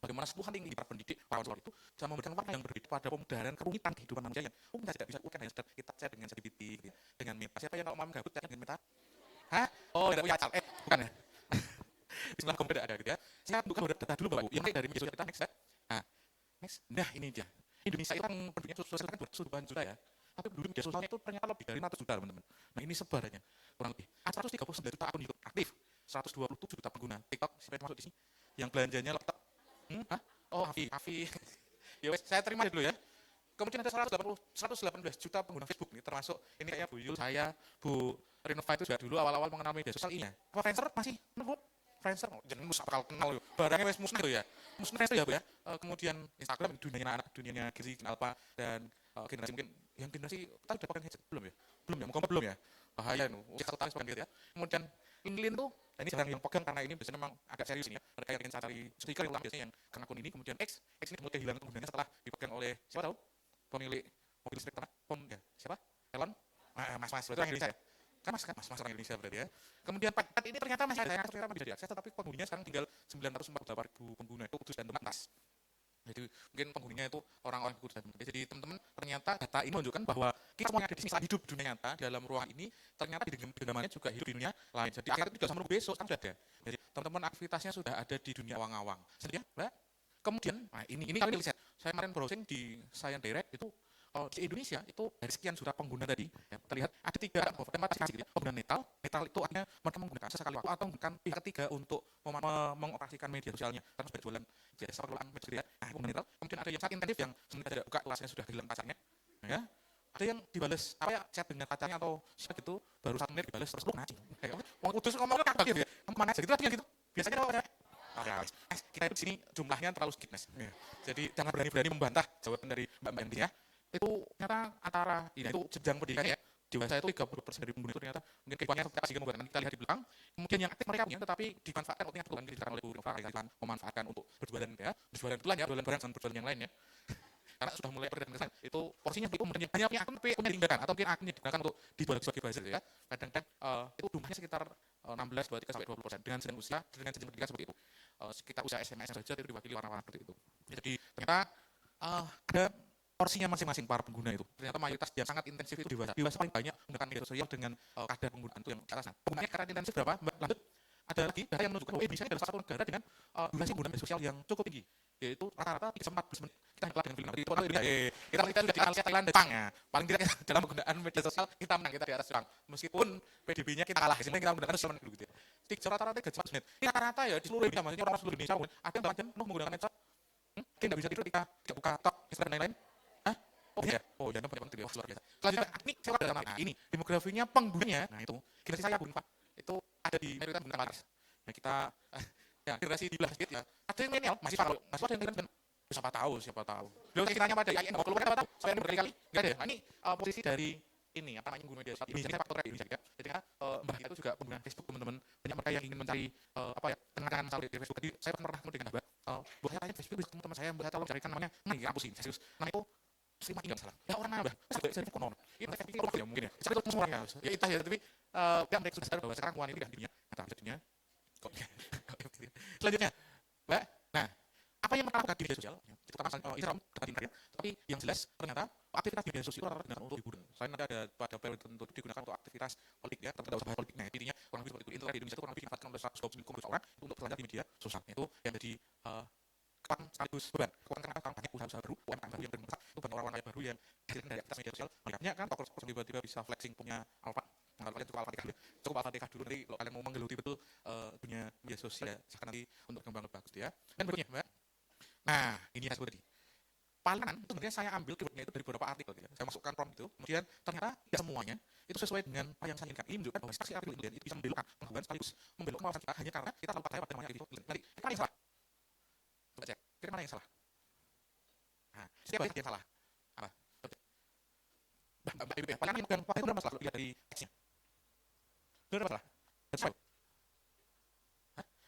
Speaker 13: Bagaimana sepuhan tinggi para pendidik, para siswa itu bisa memberikan warna yang berbeda pada pemudaran kerumitan kehidupan manusia yang mungkin tidak bisa dilakukan hanya sekedar kita chat dengan ChatGPT, dengan Meta. Siapa yang kalau mau gabut chat dengan Meta? Hah? Oh, tidak punya acal. Bukan ya? Bismillah, komputer ada gitu ya. Saya buka data dulu Bapak Ibu. Yang dari media sosial kita next ya. Nah, ini dia. Indonesia itu kan penduduknya sosial kan 2 juta ya. Tapi dulu media sosialnya itu ternyata lebih dari 500 juta teman-teman. Nah ini sebarannya kurang lebih. 139 juta akun YouTube aktif, 127 juta pengguna TikTok sampai masuk di sini. Yang belanjanya laptop. Oh Afi. Ya wes, saya terima dulu ya. Kemudian ada 118 juta pengguna Facebook nih, termasuk ini kayaknya Bu Yul, saya, Bu Renova itu juga dulu awal-awal mengenal media sosial ini ya. Apa Friendster masih? Friendster, jangan musah bakal kenal loh. Barangnya wes musnah tuh ya. Musnah Friendster ya Bu ya. Kemudian Instagram dunianya anak, dunianya Gizi, Alpha dan generasi mungkin yang generasi kita udah pakai headset belum ya? Muka belum ya? Bahaya nih. Satu tahun sebagian gitu ya. Kemudian LinkedIn tuh, ini jarang yang pegang karena ini biasanya memang agak serius ini ya. Mereka yang ingin cari stiker yang ulang biasanya yang kena akun ini. Kemudian X ini mulai kehilangan penggunanya setelah dipegang oleh siapa tahu? Pemilik mobil listrik tanah, ya siapa? Elon? Mas berarti orang Indonesia ya? Kan mas orang Indonesia berarti ya. Kemudian Pet ini ternyata masih ada yang ternyata bisa diakses, tetapi penghuninya sekarang tinggal 948.000 pengguna itu kudus dan Temantas. Jadi mungkin penghuninya itu orang-orang kudus dan Temantas. Jadi teman-teman ternyata data ini menunjukkan bahwa kita semua yang ada di sini saat hidup dunia nyata di dalam ruang ini ternyata di genggamannya juga hidup di dunia lain. Jadi akhirnya juga sama besok kan sudah ada. Jadi teman-teman aktivitasnya sudah ada di dunia awang-awang. Sedia, Mbak? Kemudian, nah ini kali riset. Saya kemarin browsing di Science Direct itu di Indonesia itu dari sekian juta pengguna tadi, ya, terlihat ada 4 gitu ya, pengguna netral. Netral itu artinya mereka menggunakan sesekali waktu atau menggunakan pihak ketiga untuk mengoperasikan media sosialnya, terus berjualan jasa pengelolaan media sosial. Nah, itu pengguna netral. Kemudian ada yang sangat intensif yang sebenarnya tidak buka kelasnya sudah kehilangan pacarnya, ya. Ada yang dibales apa ya, chat dengan pacarnya atau siapa gitu, baru 1 menit dibales terus lu ngaji. Kayak mau kudus ngomongnya kayak gitu ya. Kemana aja gitu artinya gitu. Biasanya apa ya? Kita itu di sini jumlahnya terlalu sedikit, Mas. Ya. Jadi jangan berani-berani membantah jawaban dari Mbak Andi ya. Itu ternyata antara ini itu jenjang pendidikan ya. Dewasa itu 30% dari pengguna itu ternyata mungkin kehidupannya seperti apa sehingga membuat kita lihat di belakang. Kemudian yang aktif mereka punya tetapi dimanfaatkan untuk yang dikatakan oleh Bu Nova, memanfaatkan untuk berjualan ya. Berjualan itulah ya, berjualan barang dan berjualan yang lain ya. Karena sudah mulai perdagangan kesana, itu porsinya itu mungkin hanya punya akun tapi punya ditinggalkan atau mungkin akunnya digunakan untuk dijual sebagai buzzer ya. Kadang-kadang itu jumlahnya sekitar 16, 23 sampai 20% dengan jenjang usia, dengan jenjang pendidikan seperti itu. Sekitar usia SMA saja itu diwakili warna-warna seperti itu. Jadi ternyata ada porsinya masing-masing para pengguna itu. Ternyata mayoritas yang sangat intensif itu dewasa. Dewasa paling banyak menggunakan media sosial dengan kadar penggunaan itu yang ke atasnya. Penggunaannya karena intensif berapa? Lanjut, ada lagi data yang menunjukkan bahwa Indonesia adalah salah satu negara dengan durasi penggunaan media sosial yang cukup tinggi, yaitu rata-rata 3-4 menit. Kita hanya dengan film kita sudah di atas Thailand Jepang ya. Paling tidak dalam penggunaan media sosial kita menang, kita di atas Jepang. Meskipun PDB-nya kita kalah, sebenarnya kita menggunakan sosial media gitu ya. Rata-rata 3 menit. Ini rata-rata ya di seluruh Indonesia, maksudnya orang seluruh Indonesia ada yang 4 jam penuh menggunakan medsos. Mungkin tidak bisa tidur ketika tidak buka TikTok, Instagram dan lain-lain. Hah? Oh iya, banyak banget ya, luar biasa. Selanjutnya, ini saya ada nama ini demografinya penggunanya. Nah itu, generasi saya pun Pak, itu ada di mayoritas menggunakan Laris. Nah kita ya generasi di belah sedikit ya. Ada yang milenial, masih ada yang kan siapa tahu. Belum saya tanya pada IAIN, kalau kita tahu, saya ini berkali-kali enggak ada. Nah, ini posisi dari ini apa namanya pengguna media sosial ini, saya faktor di Indonesia ya. Jadi kan Mbah kita itu juga pengguna Facebook teman-teman, banyak mereka yang ingin mencari apa ya tengah-tengah masalah di Facebook. Jadi saya pernah ketemu dengan Mbah, boleh saya tanya Facebook bisa ketemu teman saya, boleh tolong carikan namanya, nah ini kampus ini serius. Nah itu Slimak ini salah. Ya orang Mbah, saya konon. Ini saya pikir ya mungkin ya. Saya itu semua ya. Ya itu ya tapi ya mereka sudah sadar bahwa sekarang wanita ini dirinya. Nah, jadinya kok selanjutnya, Mbak. Nah, apa yang mereka lakukan di media sosial? Kita masalah Instagram, kalian. Tapi yang jelas ternyata aktivitas di media sosial rata-rata digunakan untuk hiburan. Selain ada pada periode tertentu digunakan untuk aktivitas politik ya, tertentu usaha politik. Nah, intinya kurang lebih seperti itu. Internet di Indonesia itu kurang lebih dimanfaatkan oleh 120 orang untuk berselancar di media sosial. Itu yang jadi kekuatan sekaligus beban. Kekuatan karena banyak usaha-usaha baru, UMKM baru yang berkembang. Itu banyak orang-orang baru yang hasilkan dari aktivitas media sosial. Melihatnya kan toko tiba-tiba bisa flexing punya Alfa. Kalau kalian cukup Al-Fatihah dulu nanti kalau kalian mau menggeluti betul dunia media sosial ya, silahkan nanti untuk kembang lebih bagus ya. Dan berikutnya, Mbak. Nah, ini yang saya sebut tadi. Palingan itu sebenarnya saya ambil keywordnya itu dari beberapa artikel gitu ya. Saya masukkan prompt itu, kemudian ternyata tidak semuanya itu sesuai dengan apa yang saya inginkan. Ini menunjukkan bahwa saksi artikel itu bisa membelokkan pengetahuan sekaligus membelokkan wawasan kita hanya karena kita terlalu percaya pada namanya itu. Nanti, mana yang salah? Coba cek, kira mana yang salah? Nah, siapa yang salah? Apa? Mbak Ibu ya, palingan yang bukan itu berapa masalah lihat dari teksnya? Benar masalah? Betul.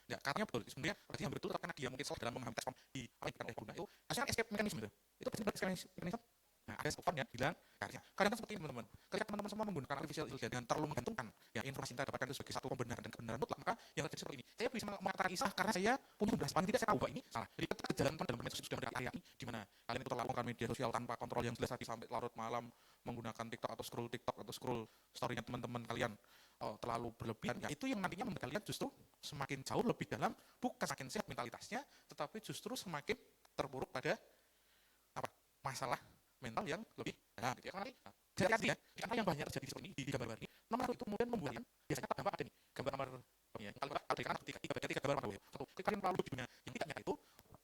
Speaker 13: Ya, katanya betul. Sebenarnya berarti yang betul karena dia mungkin salah dalam memahami teks di apa yang dikatakan oleh itu. Hasilnya escape mechanism itu. Itu pasti escape mechanism. Nah, ada sebuah yang bilang karya. Kadang-kadang seperti ini teman-teman. Ketika teman-teman semua menggunakan artificial intelligence dengan terlalu menggantungkan ya informasi yang kita dapatkan itu sebagai satu pembenaran dan kebenaran mutlak, maka yang terjadi seperti ini. Saya bisa mengatakan ini salah karena saya punya beras. Paling tidak saya tahu bahwa ini salah. Jadi ketika jalan dalam bermedia sosial sudah mendekat area ini, di mana kalian itu terlalu menggunakan media sosial tanpa kontrol yang jelas tadi sampai larut malam menggunakan TikTok atau scroll story-nya teman-teman kalian terlalu berlebihan, ya itu yang nantinya membuat kalian justru semakin jauh lebih dalam, bukan semakin sehat mentalitasnya, tetapi justru semakin terpuruk pada apa masalah mental yang lebih dalam gitu ya. Karena nanti jadi ya, karena yang banyak terjadi seperti ini di gambar ini, nomor itu kemudian membuatkan biasanya gambar ada nih, gambar nomor ya, kalau ada kan tiga gambar apa ya, satu kalian terlalu di dunia yang tidak nyata itu,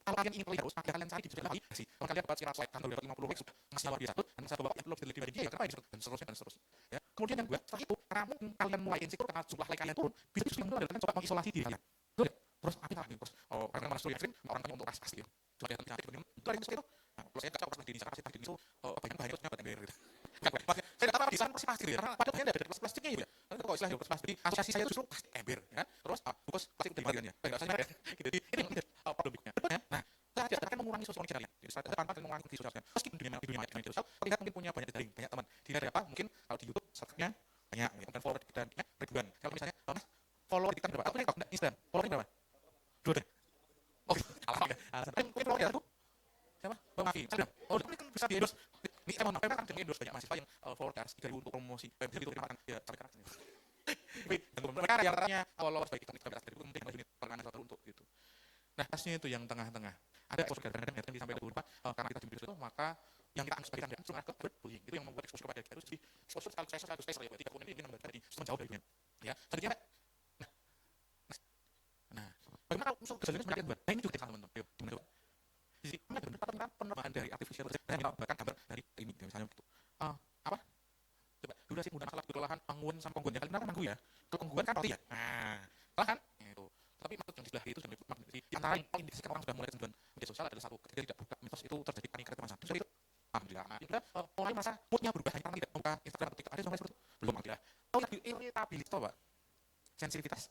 Speaker 13: kalau kalian ingin terlihat terus, maka kalian cari di sosial media sih, kalau kalian dapat sekitar slide kan 250 like sudah ngasih luar biasa, dan satu bapak yang belum dibeli dia ya kenapa ini dan seterusnya. Ya. Kemudian yang kedua, setelah itu karena mungkin kalian mulai insecure karena jumlah like kalian turun, bisa justru yang kedua adalah kalian coba mengisolasi diri kalian. Betul ya? Terus apa lagi? Terus karena mana story ekstrim, orang tanya untuk ras gitu. Coba lihat nanti itu ada yang seperti itu. Nah, kalau saya kacau pas di Indonesia, pasti itu banyak itu buat ember gitu. Saya tidak tahu apa desain pasti ya, karena padahal ada plastiknya gitu ya. Tapi kalau istilah plastik, jadi asosiasi saya justru pasti ember ya. Terus bungkus plastik dari bagiannya. Enggak saya jadi ini problemnya. Nah, saya akan mengurangi sosial media kalian. Jadi saya tanpa mengurangi di sosial media. Meski di dunia media sosial, terlihat mungkin punya banyak daring, banyak teman. Di apa? Mungkin kalau di YouTube subscribe-nya banyak, kemudian follower kita ribuan. Kalau misalnya follower kita berapa? Aku punya enggak Instagram. Follower berapa? 2 deh. Oke, alamak ya. Mungkin follower ya aku. Siapa? Bang Mafi. Oh, ini kan bisa di-endorse. Ini saya mau nampak kan dengan endorse banyak mahasiswa yang follower dari 3.000 untuk promosi. Bisa itu terima ya sampai karakter. Tapi mereka yang katanya followers baik kita dari kemudian unit penanganan satu untuk gitu. Nah, tasnya itu yang tengah-tengah. Ada ekspos kadang-kadang yang disampaikan berupa karena kita di video itu maka yang kita anggap sebagai tanda cenderung ke cyberbullying. Itu yang membuat eksposur kepada kita itu jadi eksposur sekaligus tes ya, tidak kemudian ini menjadi menjauh dari ya. Selanjutnya, nah, bagaimana kalau musuh gejalanya semakin buat? Nah ini juga teman-teman. Ayo, gimana coba? Jadi pengembangan dari artificial intelligence, bahkan gambar dari ini, misalnya gitu. Apa? Coba durasi mudah masalah kelelahan pangguan sama pangguan yang kali benar kan manggu ya. Kalau pangguan kan roti ya. Nah, salah kan? Itu. Tapi maksud yang di sebelah itu di antara yang paling indikasikan orang sudah mulai kecanduan media sosial adalah satu, ketika tidak buka mitos itu terjadi panik kecemasan. Terus itu alhamdulillah. Nah, kita mulai merasa moodnya berubah hanya karena tidak buka Instagram atau TikTok. Ada sampai seperti itu? Belum alhamdulillah. Kalau lebih irritabilitas apa? Sensitivitas.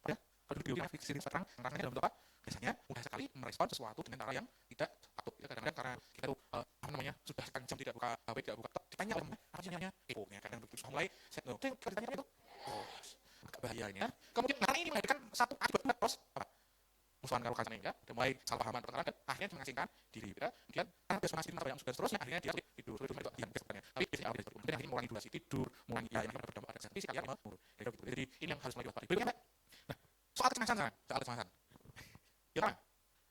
Speaker 13: Ya, kalau lebih sensitivitas terangnya dalam bentuk apa? Biasanya mudah sekali merespon sesuatu dengan cara yang tidak patut. Ya, kadang-kadang karena kita tuh apa namanya sudah sekian jam tidak buka HP, tidak buka TikTok, ditanya oleh apa sih namanya? Ya kadang begitu mulai set no. Ditanya itu. Oh, agak bahaya ini ya. Kemudian karena ini menghadirkan satu akibat terus apa? Musuhan kalau kacanya ya, udah mulai salah pahaman pertengkaran dan akhirnya mengasingkan diri kita. Kemudian karena dia sunasi yang sudah seterusnya akhirnya dia tidur itu yang kesebenarnya. Tapi biasanya awalnya seperti itu. Kemudian akhirnya mengurangi durasi tidur, mengurangi yang berdampak pada kesehatan fisik ya menurun. Jadi ini yang harus mulai diwaspadai. Berikutnya, nah, soal kecemasan sekarang, soal kecemasan. Ya kan?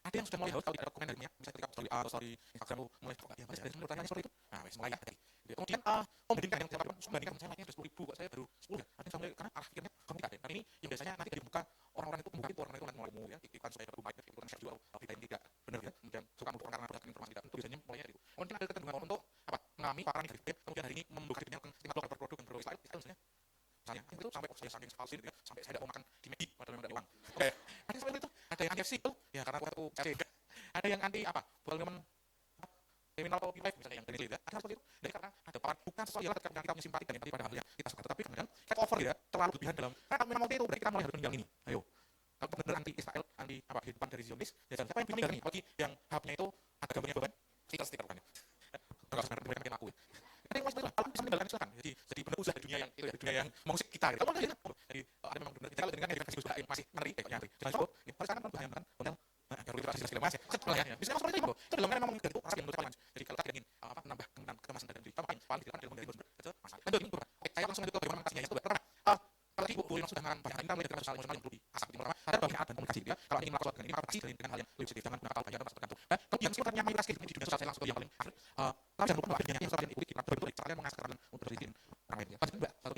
Speaker 13: Ada yang sudah mulai haus kalau tidak ada komen darinya, misalnya ketika story A atau story Instagram mulai kok ya ada yang pertanyaan seperti itu. Nah, wes mulai ya tadi. Kemudian membandingkan yang siapa membandingkan saya naiknya 10.000 kok saya baru 10 ya. Ada yang sampai karena arah pikirnya kamu tidak ada. Tapi ini yang biasanya nanti dibuka orang-orang itu membuka itu orang itu nanti mulai ya iklan supaya baru baik itu share juga berita yang tidak benar ya. Kemudian suka untuk karena berdasarkan informasi tidak itu biasanya mulainya itu. Kemudian ada kecenderungan untuk apa? Mengalami paparan negatif. Kemudian hari ini membuka dirinya tingkat blog produk yang berbau Israel misalnya itu sampai saya saking palsu gitu ya, sampai saya tidak mau makan di McD padahal memang tidak uang. Oke, ada yang seperti itu, ada yang anti FC itu, ya karena aku FC. Ada yang anti apa? Bukan criminal atau life misalnya yang dari itu, ada seperti itu. Jadi karena ada paparan bukan sesuatu yang ketika kita punya simpati dan empati pada hal yang kita suka, tetapi kadang kita over ya, terlalu berlebihan dalam. Karena memang itu berarti kita mulai harus meninggal ini. Ayo, kalau benar anti Israel, anti apa kehidupan dari Zionis, ya siapa yang meninggal ini? Bagi yang hubnya itu ada gambarnya beban, stiker bukannya. Enggak usah mereka makin aku ya. Ada yang maksudnya kalau bisa meninggalkan silakan. Jadi benar usaha dunia yang itu ya, dunia yang mengusik kita gitu. Kalau jadi ada memang benar kita kalau dengan kasih usaha masih ngeri nyari. Jangan coba, ya harus kan berbahaya kan. Model kalau kita kasih mas ya. Setelah ya. Bisa seperti itu. Itu dalam memang itu rasa yang menurut kalian. Jadi kalau kita ingin apa menambah kemasan dan diri, paling tidak dalam dari itu masalah. Lanjut ini coba. Saya langsung lanjut ke bagaimana mengatasinya itu pertama. Kalau ibu boleh langsung dengan banyak kita mulai dari soal emosional yang perlu diasah di pertama. Ada bagian dan komunikasi dia. Kalau ingin melakukan ini maka pasti dengan hal yang lebih positif jangan gunakan banyak dan tergantung. Kemudian sebenarnya mayoritas di dunia sosial saya langsung ke yang paling akhir. Tapi jangan lupa bahwa akhirnya yang sosial itu kita betul kalian mengasah kalian untuk diri orang lain. Lanjut mbak, satu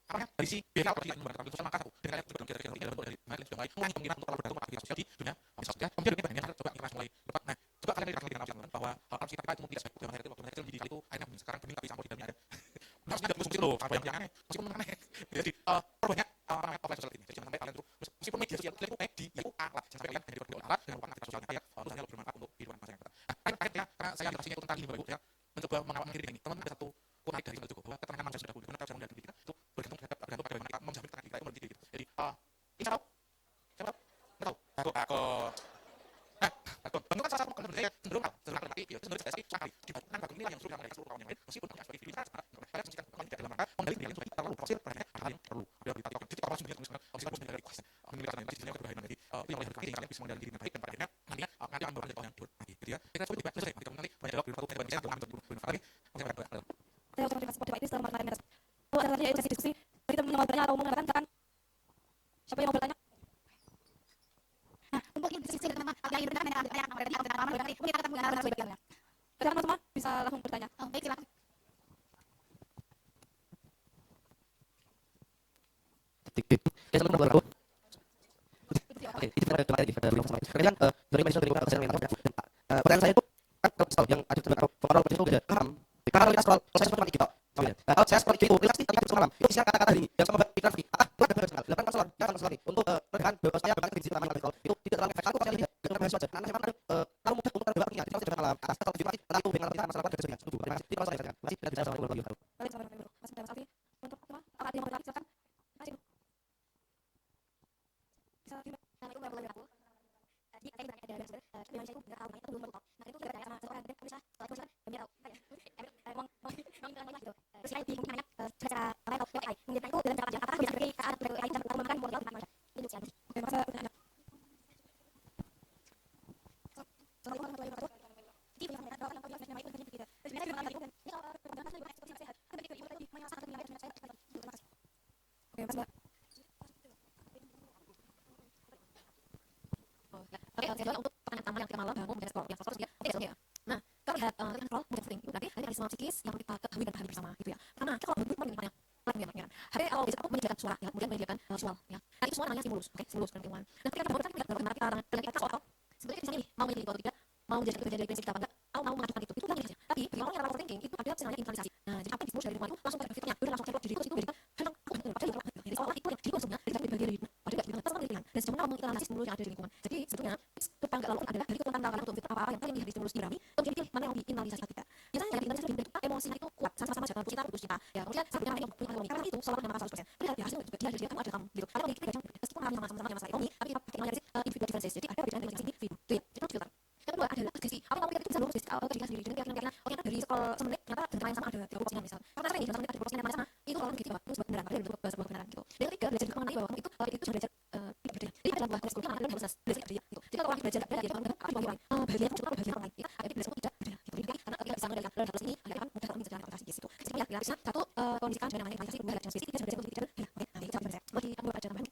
Speaker 13: apa ya dari si BNL atau tidak menggunakan sosial maka dan kalian juga kira-kira dalam bentuk dari mana sudah mulai mengurangi kemungkinan untuk terlalu bergantung pada sosial di dunia sosial. Kemudian ini coba kita mulai dapat. Nah, coba kalian lihat dengan apa bahwa harus kita itu tidak seperti zaman itu waktu mereka menjadi itu akhirnya sekarang bening tapi campur di dalamnya ada. Harus tidak musuh loh, apa yang aneh, meskipun aneh. Jadi perbanyak namanya offline sosial ini. Jadi jangan sampai kalian tuh meskipun media sosial itu itu alat, jangan sampai kalian hanya dipakai alat dengan ruang aktivitas sosialnya ya, terus hanya bermanfaat untuk kehidupan masyarakat kita. Nah, akhirnya karena saya di sini itu tentang 5 Ibu ya, mencoba mengakhiri ini. Teman ada satu quote dari Pak Jokowi bahwa ketenangan manusia sudah pulih, karena kita menjadi kita itu bergantung pada bagaimana kita menjamin ketenangan kita itu menjadi gitu. Jadi insya Allah, siapa? Nggak tahu. Aku. Nah, bentukan salah satu sebenarnya cenderung tetapi ya cenderung sekali sekali dibantukan bagi nilai yang sudah mereka seluruh kawan yang lain meskipun tidak sebagai diri kita kalian mestikan tidak dalam rangka mengendalikan nilai yang sudah terlalu fokusir pada hal yang perlu ada berita titik titik awal sebenarnya misalkan harus harus mengendalikan kuasa mengendalikan yang masih kebebahan jadi itu yang oleh berkali kalian bisa mengendalikan diri dengan baik dan pada akhirnya nantinya akan membawa orang yang buruk lagi gitu ya kita coba selesai nanti nanti banyak dialog di satu dengan saya dalam bentuk lagi oke baik saya ucapkan terima kasih pada itu selama kemarin kalau ada lagi itu diskusi kita mendengar bertanya atau mengatakan siapa yang mau bertanya.
Speaker 9: Untuk ini sisi teman yang ingin bertanya mungkin kita akan menggunakan sebagai
Speaker 11: Silakan semua bisa langsung bertanya.
Speaker 9: baik silakan.
Speaker 14: Oke, itu kembali lagi pada dulu sama. Kemudian dari Malaysia dari saya yang pertanyaan saya itu kan kalau yang ada atau pengaruh itu udah paham. Kalau kita scroll, saya seperti itu. Kalau saya seperti itu, relasi ketika semalam itu bisa kata-kata ini yang sama iklan free. Buat benar sekali. 8 paslon, jangan paslon ini untuk menekan bebas saya bahkan prinsip taman kalau itu tidak terlalu efektif. Kalau saya lihat dengan mahasiswa saja. Karena memang kalau mudah untuk terdebat punya, tidak terdebat malam. Atas kalau tujuan nanti itu dengan kita masalah pada kesehatan. Setuju. Terima kasih. Itu masalah saya. Masih tidak bisa sama lagi.
Speaker 11: Baik, sama dulu. Mas Safi untuk apa? Apa yang mau bertanya silakan. Masih. Bisa
Speaker 9: Assalamualaikum warahmatullahi wabarakatuh. Jadi saya bertanya dari Indonesia itu nggak tahu, itu belum tahu. Nah itu saya bertanya sama seorang bisa setelah itu dan dia tahu. Gitu. Terus saya bingung nanya secara apa atau AI. Kemudian itu dalam jangka panjang apakah bisa sebagai saat dari AI dan mengembangkan model di mana? Itu sih.
Speaker 11: Oke, masa bertanya.
Speaker 9: Assalamualaikum warahmatullahi wabarakatuh. Jadi yang saya tahu apa yang saya itu begitu. Terus saya bilang lagi ini kalau perkembangan saya seperti sehat. Tapi itu tadi banyak sangat menarik saya. Terima kasih.
Speaker 11: Oke, Mas.
Speaker 9: Oke, saya untuk pertanyaan pertama yang kita malam yang sekolah dia. Oke, nah, kalau
Speaker 12: lihat kontrol mood swing itu berarti ada semua psikis yang kita ketahui dan pahami bersama gitu ya. Pertama, kita kalau mood swing hari awal biasanya aku menyediakan suara ya, kemudian menyediakan visual ya. Nah itu semua namanya stimulus, oke, stimulus dan keilmuan. Nah ketika kita mau kan kita kita soal sebenarnya kita ini mau menjadi atau tidak, mau menjadi kerja dari prinsip kita apa enggak, atau mau mengajukan itu lagi saja. Tapi bagi orang yang rapat thinking itu ada misalnya internalisasi. Nah jadi apa yang distimulus dari lingkungan itu langsung pada fiturnya, udah langsung cemplung di diri itu menjadi hal yang padahal jadi seolah itu yang dikonsumnya dari bagian dari padahal tidak pas pilihan dan sejauh mana menginternalisasi stimulus yang ada di lingkungan. Jadi sebetulnya tetangga lalu adalah dari tantangan untuk fitur apa yang paling distimulus di kami untuk jadi mana yang diinternalisasi kita. Biasanya yang diinternalisasi lebih bentuk emosinya itu kuat sama-sama jatuh cinta putus cinta ya, kemudian satunya lain untuk ekonomi karena itu selalu menyamakan 100%. Melihat di hasil juga dia ada kamu ada kamu gitu. Kalau kita jangan meskipun kami sama-sama masalah ekonomi tapi kita pakai analisis individual differences. Jadi ada perbedaan dari individu itu ya, itu filter. Yang kedua adalah deskripsi. Apa yang kita bisa lurus ketika sendiri dengan keyakinan oh ternyata dari sekolah semenit ternyata dengan yang sama ada 30 postingan misal. Karena sering dalam semenit ada 30 postingan yang sama itu kalau gitu itu sebuah benaran, padahal itu sebuah kebenaran gitu. Dan yang ketiga belajar mengenai bahwa kamu itu itu sudah belajar berbeda. Jadi ada sebuah kurikulum yang harus belajar kerja gitu. Jadi kalau orang belajar belajar dia akan apa yang bahagia cukup bahagia orang lain. Ya, akhirnya belajar tidak berbeda gitu. Jadi karena kita bisa mengendalikan hal ini agar kan mudah orang menjadi aplikasi gitu. Jadi ya satu kondisikan dengan namanya investasi kemudian spesifik kita sudah belajar ya. Oke, nanti kita bisa bagi kamu ada tambahan.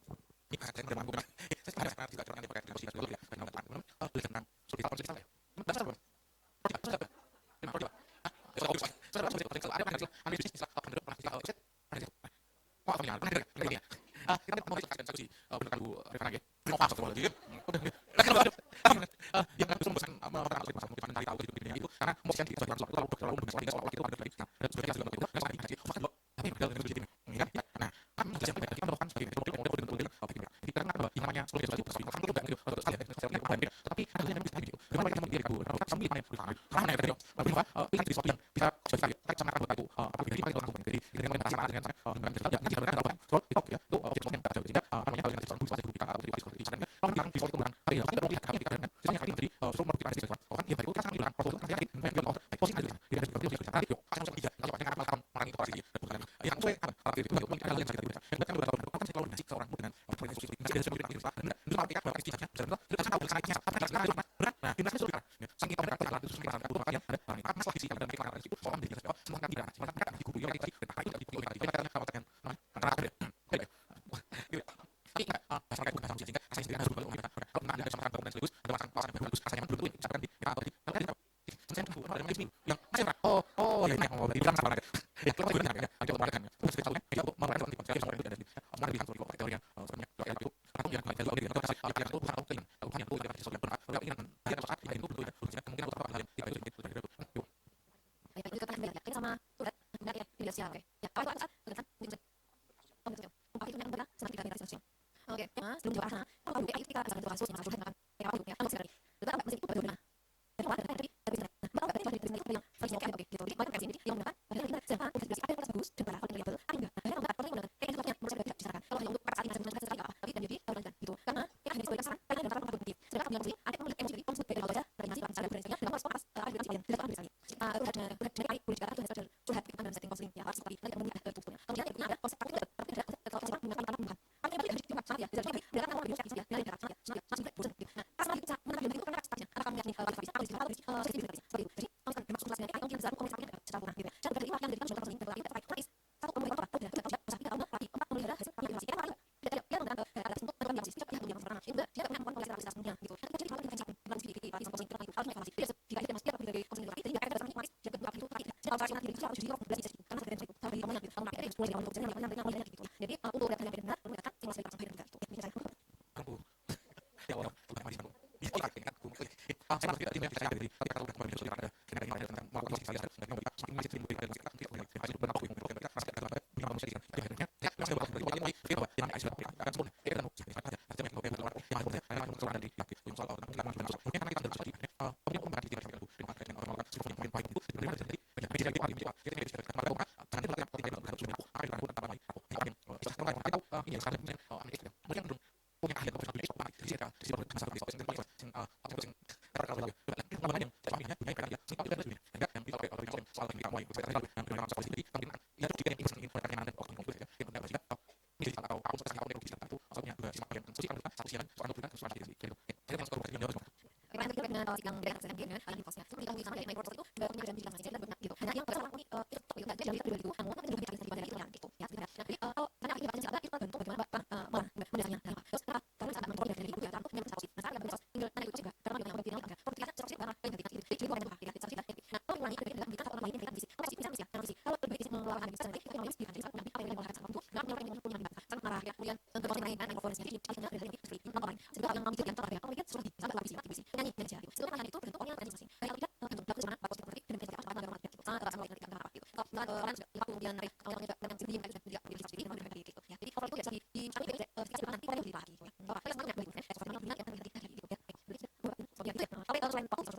Speaker 7: Melaksanakan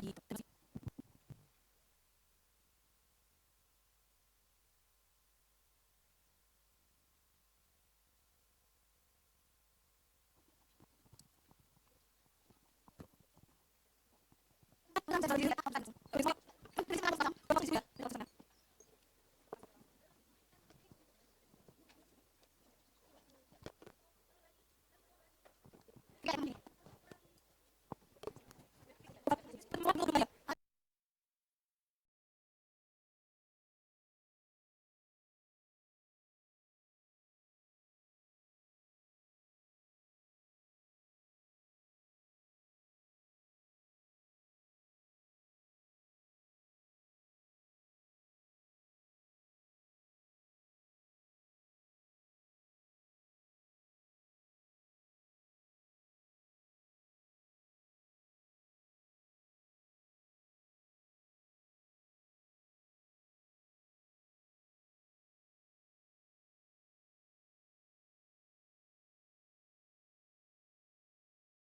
Speaker 7: di
Speaker 10: Terima kasih.